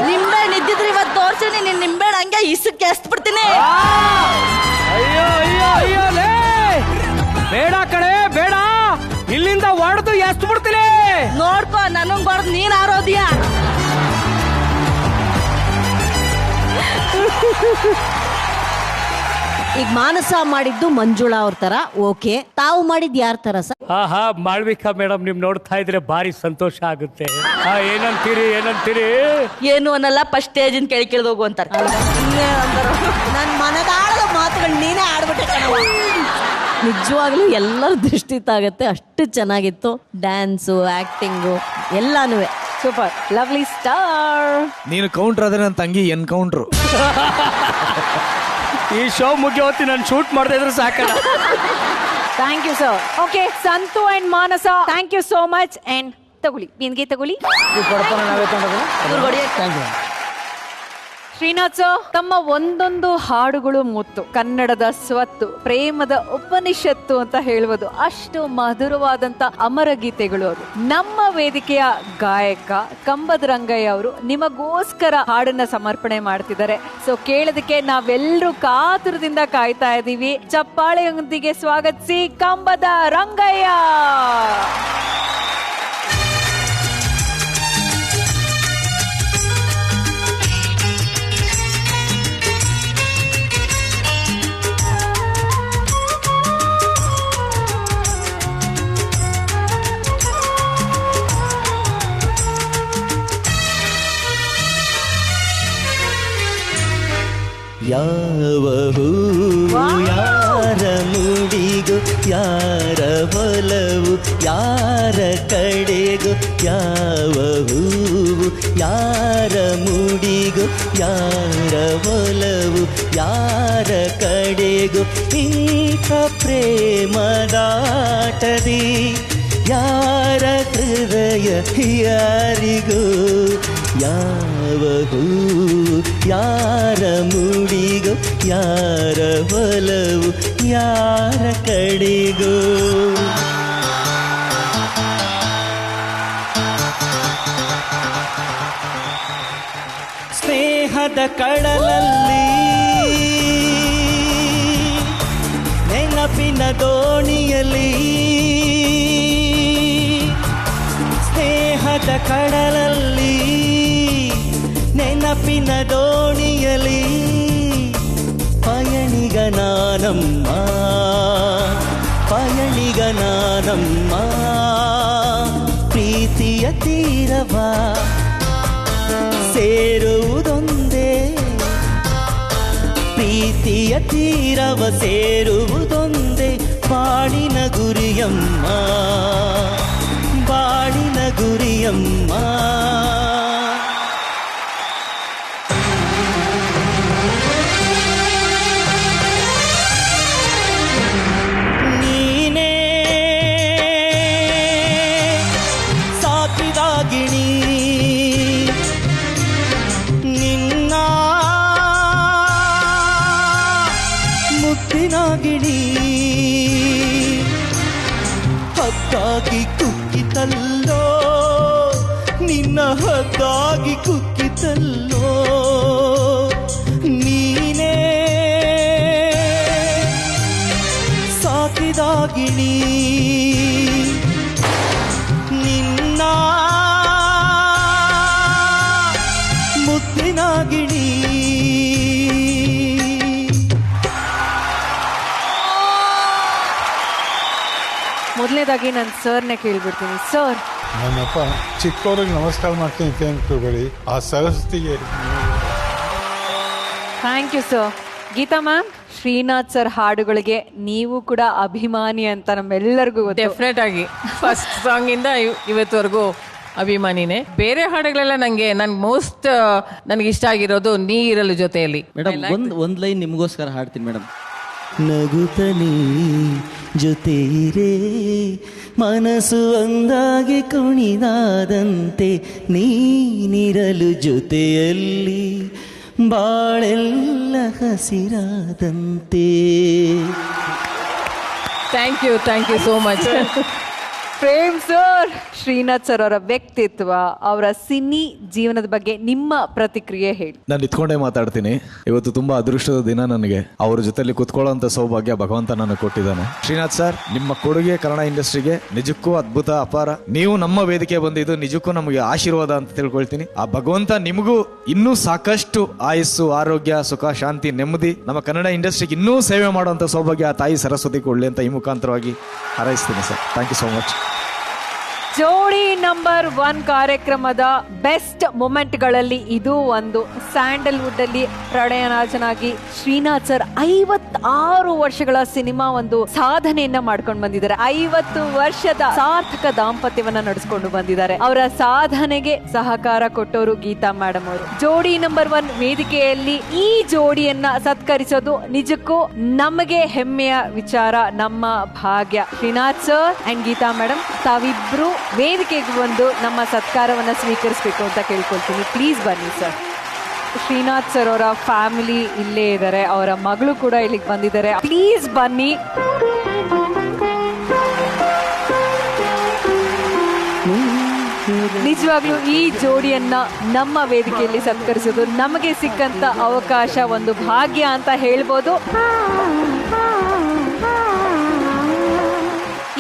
ನಿಂಬೆಹಣ್ಣು ಇದ್ದಿದ್ರೆ ಇವತ್ತು ತೋರ್ಸಿನಿ, ನಿನ್ ನಿಂಬೆಹಣ್ಣು ಹಂಗೆ ಇಸಕ್ಕೆ ಎಸ್ಬಿಡ್ತೀನಿ. ಅಯ್ಯೋ ಲೇ, ಬೇಡ ಕಣೆ ಬೇಡ, ಇಲ್ಲಿಂದ ಹೊಡೆದು ಎಷ್ಟು ಬಿಡ್ತೀನಿ. ನೋಡ್ಕೊ, ನನಗ್ ಹೊಡೆದು ನೀನ್ ಆರೋದ್ಯಾ. ಈಗ ಮಾನಸ ಮಾಡಿದ್ದು ಮಂಜುಳಾ ಅವ್ರ ತರ, ಓಕೆ. ತಾವು ಮಾಡಿದ್ ಯಾರ ತರ ಸರ್? ಮಾಳ್ವಿಕಾ ಮೇಡಮ್, ನಿಮ್ ನೋಡ್ತಾ ಇದ್ರೆ ಭಾರಿ ಸಂತೋಷ ಆಗುತ್ತೆ. ಏನಂತೀರಿ? ಏನು ಅನ್ನಲ್ಲ, ಫಸ್ಟ್ ಸ್ಟೇಜ್ ಕೇಳಿ ಹೋಗು ಅಂತಾರೆ. ನನ್ ಮನದಾಳದ ಮಾತುಗಳು ನೀನೇ ಆಡ್ಬಿಟ್ಟೆ ಕಣವ್ವ. ನಿಜವಾಗ್ಲೂ ಎಲ್ಲರ ದೃಷ್ಟಿ ತಾಗತ್ತೆ, ಅಷ್ಟು ಚೆನ್ನಾಗಿತ್ತು. ಡ್ಯಾನ್ಸು, ಆಕ್ಟಿಂಗು ಎಲ್ಲಾನು ಸೂಪರ್. Lovely star. ನೀನು ಕೌಂಟ್ರ್ ಆದ್ರೆ ನನ್ನ ತಂಗಿ ಎನ್ಕೌಂಟ್ರು. ಈ ಶೋ ಮುಗಿಯೋ ಹೊತ್ತಿ ನಾನು ಶೂಟ್ ಮಾಡದೇ ಇದ್ರೆ ಸಾಕಲ್ಲ. Thank you sir. Okay, Santhu and Manasa, thank you so much. And ತಗೊಳ್ಳಿ, ನಿನ್ಗೆ ತಗೊಳ್ಳಿ. ಶ್ರೀನಾಥ್ ಸರ್, ತಮ್ಮ ಒಂದೊಂದು ಹಾಡುಗಳು ಮುತ್ತು, ಕನ್ನಡದ ಸ್ವತ್ತು, ಪ್ರೇಮದ ಉಪನಿಷತ್ತು ಅಂತ ಹೇಳ್ಬೋದು. ಅಷ್ಟು ಮಧುರವಾದಂತ ಅಮರ ಗೀತೆಗಳು ಅದು. ನಮ್ಮ ವೇದಿಕೆಯ ಗಾಯಕ ಕಂಬದ ರಂಗಯ್ಯ ಅವರು ನಿಮಗೋಸ್ಕರ ಹಾಡನ್ನ ಸಮರ್ಪಣೆ ಮಾಡ್ತಿದ್ದಾರೆ. ಸೊ ಕೇಳೋದಕ್ಕೆ ನಾವೆಲ್ಲರೂ ಕಾತುರದಿಂದ ಕಾಯ್ತಾ ಇದ್ದೀವಿ. ಚಪ್ಪಾಳೆಯೊಂದಿಗೆ ಸ್ವಾಗತಿಸಿ ಕಂಬದ ರಂಗಯ್ಯ. ಯಾವ ಹೂವು ಯಾರ ಮುಡಿಗು, ಯಾರ ಒಲವು ಯಾರ ಕಡೆಗು, ಯಾವ ಹೂವು ಯಾರ ಮುಡಿಗು, ಯಾರ ಒಲವು ಯಾರ ಕಡೆಗು, ಇಂಥ ಪ್ರೇಮದಾಟದಿ ಯಾರ ಹೃದಯ ಯಾರಿಗೂ, ಯಾವ ಹೂವು ಯಾರ ಮುಡಿಗೋ, ಯಾರ ಒಲವು ಯಾರ ಕಡೆಗೋ. ಸ್ನೇಹದ ಕಡಲಲ್ಲಿ ನೆನಪಿನ ದೋಣಿಯಲ್ಲಿ, ಸ್ನೇಹದ ಕಡಲಲ್ಲಿ ನೆನಪಿನ ದೋಣಿಯಲ್ಲಿ, ಪಯಣಿಗ ನಾನಮ್ಮ ಪಯಣಿಗ ನಾನಮ್ಮ, ಪ್ರೀತಿಯ ತೀರವ ಸೇರುವುದೊಂದೇ, ಪ್ರೀತಿಯ ತೀರವ ಸೇರುವುದೊಂದೇ ಬಾಳಿನ ಗುರಿಯಮ್ಮ, ಬಾಳಿನ ಗುರಿಯಮ್ಮ. ನೀನೇ ಸಾಕಿದಾಗಿಣಿ, ನಿನ್ನ ಮುತ್ತಿನಾಗಿಣಿ, ಹಕ್ಕಾಗಿ ಕುಕ್ಕಿತಲ್ಲೋ ನಿನ್ನ ಹಕ್ಕಾಗಿ ಕುಕ್ಕಿತಲ್ಲೋ, ನೀನೇ ಸಾಕಿದಾಗಿಣಿ, ನಿನ್ನ ಮುತ್ತಿನಾಗಿಣಿ. ಮೊದಲನೇದಾಗಿ ನಾನು ಸರ್ನೇ ಕೇಳ್ಬಿಡ್ತೀನಿ. ಸರ್, ನನ್ನಪ್ಪ ಚಿಕ್ಕವ್ರಿಗೆ ನಮಸ್ಕಾರ ಮಾಡ್ತೀನಿ ಅಂತ ಅನ್ಕೋಬೇಡಿ, ಆ ಸರಸ್ವತಿಗೆ. Thank you sir. Geetha ma'am, Srinath sir ಹಾಡುಗಳಿಗೆ ನೀವು ಕೂಡ ಅಭಿಮಾನಿ ಅಂತ ನಮ್ಮೆಲ್ಲರಿಗೂ ಗೊತ್ತು. ಡೆಫಿನೆಟ್ ಆಗಿ ಫಸ್ಟ್ ಸಾಂಗ್ ಇಂದ ಇವತ್ತವರೆಗೂ ಅಭಿಮಾನಿನೇ. ಬೇರೆ ಹಾಡುಗಳೆಲ್ಲ ನನ್ಗೆ ಮೋಸ್ಟ್ ನನಗೆ ಇಷ್ಟ ಆಗಿರೋದು ನೀ ಇರಲು ಜೊತೆಯಲ್ಲಿ. ಮೇಡಮ್ ಒಂದ್ ಲೈನ್ ನಿಮಗೋಸ್ಕರ ಹಾಡ್ತೀನಿ ಮೇಡಮ್. ನಗುತ್ತಲೇ ಜೊತೆ ಇರೇ ಮನಸ್ಸು ಒಂದಾಗಿ ಕುಣಿದಾದಂತೆ, ನೀನಿರಲು ಜೊತೆಯಲ್ಲಿ ಬಾಳೆಲ್ಲ ಹಸಿರಾದಂತೆ. Thank you so much. Prem sir, Srinath sir ಅವರ ವ್ಯಕ್ತಿತ್ವ, ಅವರ ಸಿನಿ ಜೀವನದ ಬಗ್ಗೆ ನಿಮ್ಮ ಪ್ರತಿಕ್ರಿಯೆ ಹೇಳಿ. ನಾನು ಇತ್ಕೊಂಡೇ ಮಾತಾಡ್ತೀನಿ. ಇವತ್ತು ತುಂಬಾ ಅದೃಷ್ಟದ ದಿನ ನನಗೆ. ಅವ್ರ ಜೊತೆಲಿ ಕುತ್ಕೊಳ್ಳೋಂಥ ಸೌಭಾಗ್ಯ ಭಗವಂತ ನನಗೆ ಕೊಟ್ಟಿದ್ದಾನೆ. ಶ್ರೀನಾಥ್ ಸರ್, ನಿಮ್ಮ ಕೊಡುಗೆ ಕನ್ನಡ ಇಂಡಸ್ಟ್ರಿಗೆ ನಿಜಕ್ಕೂ ಅದ್ಭುತ, ಅಪಾರ. ನೀವು ನಮ್ಮ ವೇದಿಕೆ ಬಂದಿದ್ದು ನಿಜಕ್ಕೂ ನಮಗೆ ಆಶೀರ್ವಾದ ಅಂತ ತಿಳ್ಕೊಳ್ತೀನಿ. ಆ ಭಗವಂತ ನಿಮಗೂ ಇನ್ನೂ ಸಾಕಷ್ಟು ಆಯಸ್ಸು, ಆರೋಗ್ಯ, ಸುಖ, ಶಾಂತಿ, ನೆಮ್ಮದಿ, ನಮ್ಮ ಕನ್ನಡ ಇಂಡಸ್ಟ್ರಿಗೆ ಇನ್ನೂ ಸೇವೆ ಮಾಡುವಂಥ ಸೌಭಾಗ್ಯ ಆ ತಾಯಿ ಸರಸ್ವತಿ ಕೊಡ್ಲಿ ಅಂತ ಈ ಮುಖಾಂತರವಾಗಿ ಹಾರೈಸ್ತೀನಿ sir. Thank you so much. Jodi number 1 ಕಾರ್ಯಕ್ರಮದ ಬೆಸ್ಟ್ ಮೊಮೆಂಟ್ಗಳಲ್ಲಿ ಇದು ಒಂದು. ಸ್ಯಾಂಡಲ್ವುಡ್ ಅಲ್ಲಿ ಪ್ರಣಯನಾಜನಾಗಿ ಶ್ರೀನಾಥ್ ಸರ್ 56 ವರ್ಷಗಳ ಸಿನಿಮಾ ಒಂದು ಸಾಧನೆಯನ್ನ ಮಾಡ್ಕೊಂಡು ಬಂದಿದ್ದಾರೆ. 50 ವರ್ಷದ ಸಾರ್ಥಕ ದಾಂಪತ್ಯವನ್ನ ನಡೆಸ್ಕೊಂಡು ಬಂದಿದ್ದಾರೆ. ಅವರ ಸಾಧನೆಗೆ ಸಹಕಾರ ಕೊಟ್ಟವರು ಗೀತಾ ಮೇಡಮ್ ಅವರು. ಜೋಡಿ ನಂಬರ್ 1 ವೇದಿಕೆಯಲ್ಲಿ ಈ ಜೋಡಿಯನ್ನ ಸತ್ಕರಿಸೋದು ನಿಜಕ್ಕೂ ನಮಗೆ ಹೆಮ್ಮೆಯ ವಿಚಾರ, ನಮ್ಮ ಭಾಗ್ಯ. Srinath sir and Geetha madam, ತಾವಿಬ್ರು ವೇದಿಕೆಗೆ ಬಂದು ನಮ್ಮ ಸತ್ಕಾರವನ್ನ ಸ್ವೀಕರಿಸಬೇಕು ಅಂತ ಕೇಳ್ಕೊಳ್ತೀನಿ. ಪ್ಲೀಸ್ ಬನ್ನಿ ಸರ್. ಶ್ರೀನಾಥ್ ಸರ್ ಅವರ ಫ್ಯಾಮಿಲಿ ಇಲ್ಲೇ ಇದ್ದಾರೆ, ಅವರ ಮಗಳು ಕೂಡ ಇಲ್ಲಿಗೆ ಬಂದಿದ್ದಾರೆ. ಪ್ಲೀಸ್ ಬನ್ನಿ. ನಿಜವಾಗ್ಲೂ ಈ ಜೋಡಿಯನ್ನ ನಮ್ಮ ವೇದಿಕೆಯಲ್ಲಿ ಸತ್ಕರಿಸೋದು ನಮಗೆ ಸಿಕ್ಕಂತ ಅವಕಾಶ, ಒಂದು ಭಾಗ್ಯ ಅಂತ ಹೇಳ್ಬೋದು.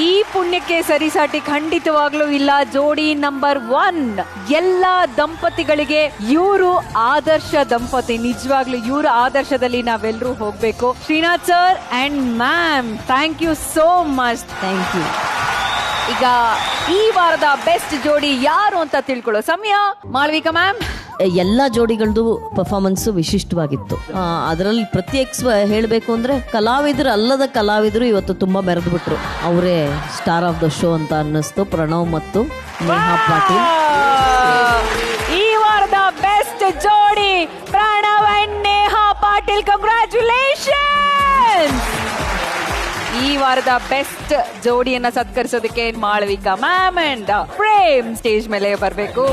ಈ ಪುಣ್ಯಕ್ಕೆ ಸರಿಸಾಟಿ ಖಂಡಿತವಾಗ್ಲೂ ಇಲ್ಲ. ಜೋಡಿ ನಂಬರ್ 1 ಎಲ್ಲ ದಂಪತಿಗಳಿಗೆ ಇವರು ಆದರ್ಶ ದಂಪತಿ. ನಿಜವಾಗ್ಲೂ ಇವರ ಆದರ್ಶದಲ್ಲಿ ನಾವೆಲ್ಲರೂ ಹೋಗ್ಬೇಕು. Srinath sir and ma'am, thank you so much. Thank you. ಈಗ ಈ ವಾರದ ಬೆಸ್ಟ್ ಜೋಡಿ ಯಾರು ಅಂತ ತಿಳ್ಕೊಳ್ಳೋ ಸಮಯ. ಮಾಳವಿಕಾ ಮ್ಯಾಮ್, ಎಲ್ಲ ಜೋಡಿಗಳದ್ದು ಪರ್ಫಾರ್ಮೆನ್ಸ್ ವಿಶಿಷ್ಟವಾಗಿತ್ತು. ಅದರಲ್ಲಿ ಪ್ರತ್ಯೇಕ ಹೇಳಬೇಕು ಅಂದ್ರೆ ಕಲಾವಿದರು ಅಲ್ಲದ ಕಲಾವಿದರು ಇವತ್ತು ತುಂಬಾ ಮೆರೆದು ಬಿಟ್ರು. ಅವರೇ ಸ್ಟಾರ್ ಆಫ್ ದ ಶೋ ಅಂತ ಅನ್ನಿಸ್ತು. ಪ್ರಣವ್ ಮತ್ತು ನೇಹಾ ಪಾಟೀಲ್. ಈ ವಾರದ ಬೆಸ್ಟ್ ಜೋಡಿ ಪ್ರಣವ್ ಅಂಡ್ ನೇಹಾ ಪಾಟೀಲ್. ಕಂಗ್ರ್ಯಾಚುಲೇಷನ್. ಈ ವಾರದ ಬೆಸ್ಟ್ ಜೋಡಿಯನ್ನ ಸತ್ಕರಿಸೋದಕ್ಕೆ Malavika ma'am and Prem stage ಮೇಲೆ ಬರಬೇಕು.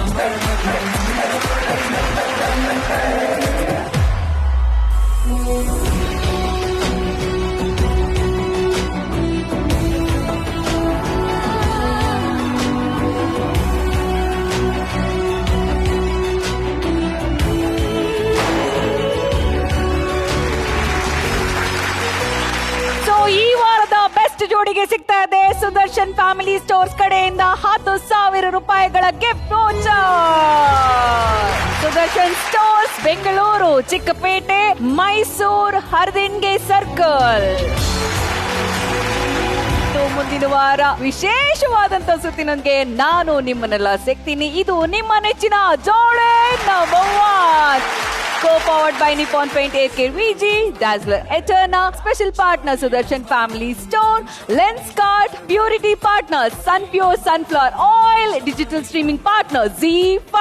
ಈ ವಾರದ ಬೆಸ್ಟ್ ಜೋಡಿಗೆ ಸಿಗ್ತಾ ಇದೆ ಸುದರ್ಶನ್ ಫ್ಯಾಮಿಲಿ ಸ್ಟೋರ್ಸ್ ಕಡೆಯಿಂದ 10,000 ರೂಪಾಯಿಗಳ gift voucher. Sudarshan stores, Bengaluru, Chikkapete, Mysuru, Hardinge circle. ಮುಂದಿನ ವಾರ ವಿಶೇಷವಾದಂತ ಸುತ್ತಿನೊಂದಿಗೆ ನಾನು ನಿಮ್ಮನ್ನೆಲ್ಲ ಸಿಗ್ತೀನಿ. ಇದು ನಿಮ್ಮ ನೆಚ್ಚಿನ ಜೋಡಿ number 1, co-powered by Nippon Paint AK VG, Dazzler Eterna, special partner Sudarshan Family Stone, Lenskart, Purity partner Sunpure Sunflower Oil, digital streaming partner ZEE5.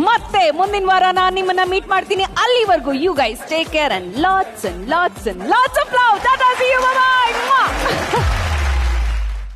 ಮತ್ತೆ ಮುಂದಿನ ವಾರ ನಾನು ನಿಮ್ಮನ್ನ ಮೀಟ್ ಮಾಡ್ತೀನಿ. ಅಲ್ಲಿವರೆಗೂ you guys take care and lots of love. Tata, see you, bye bye.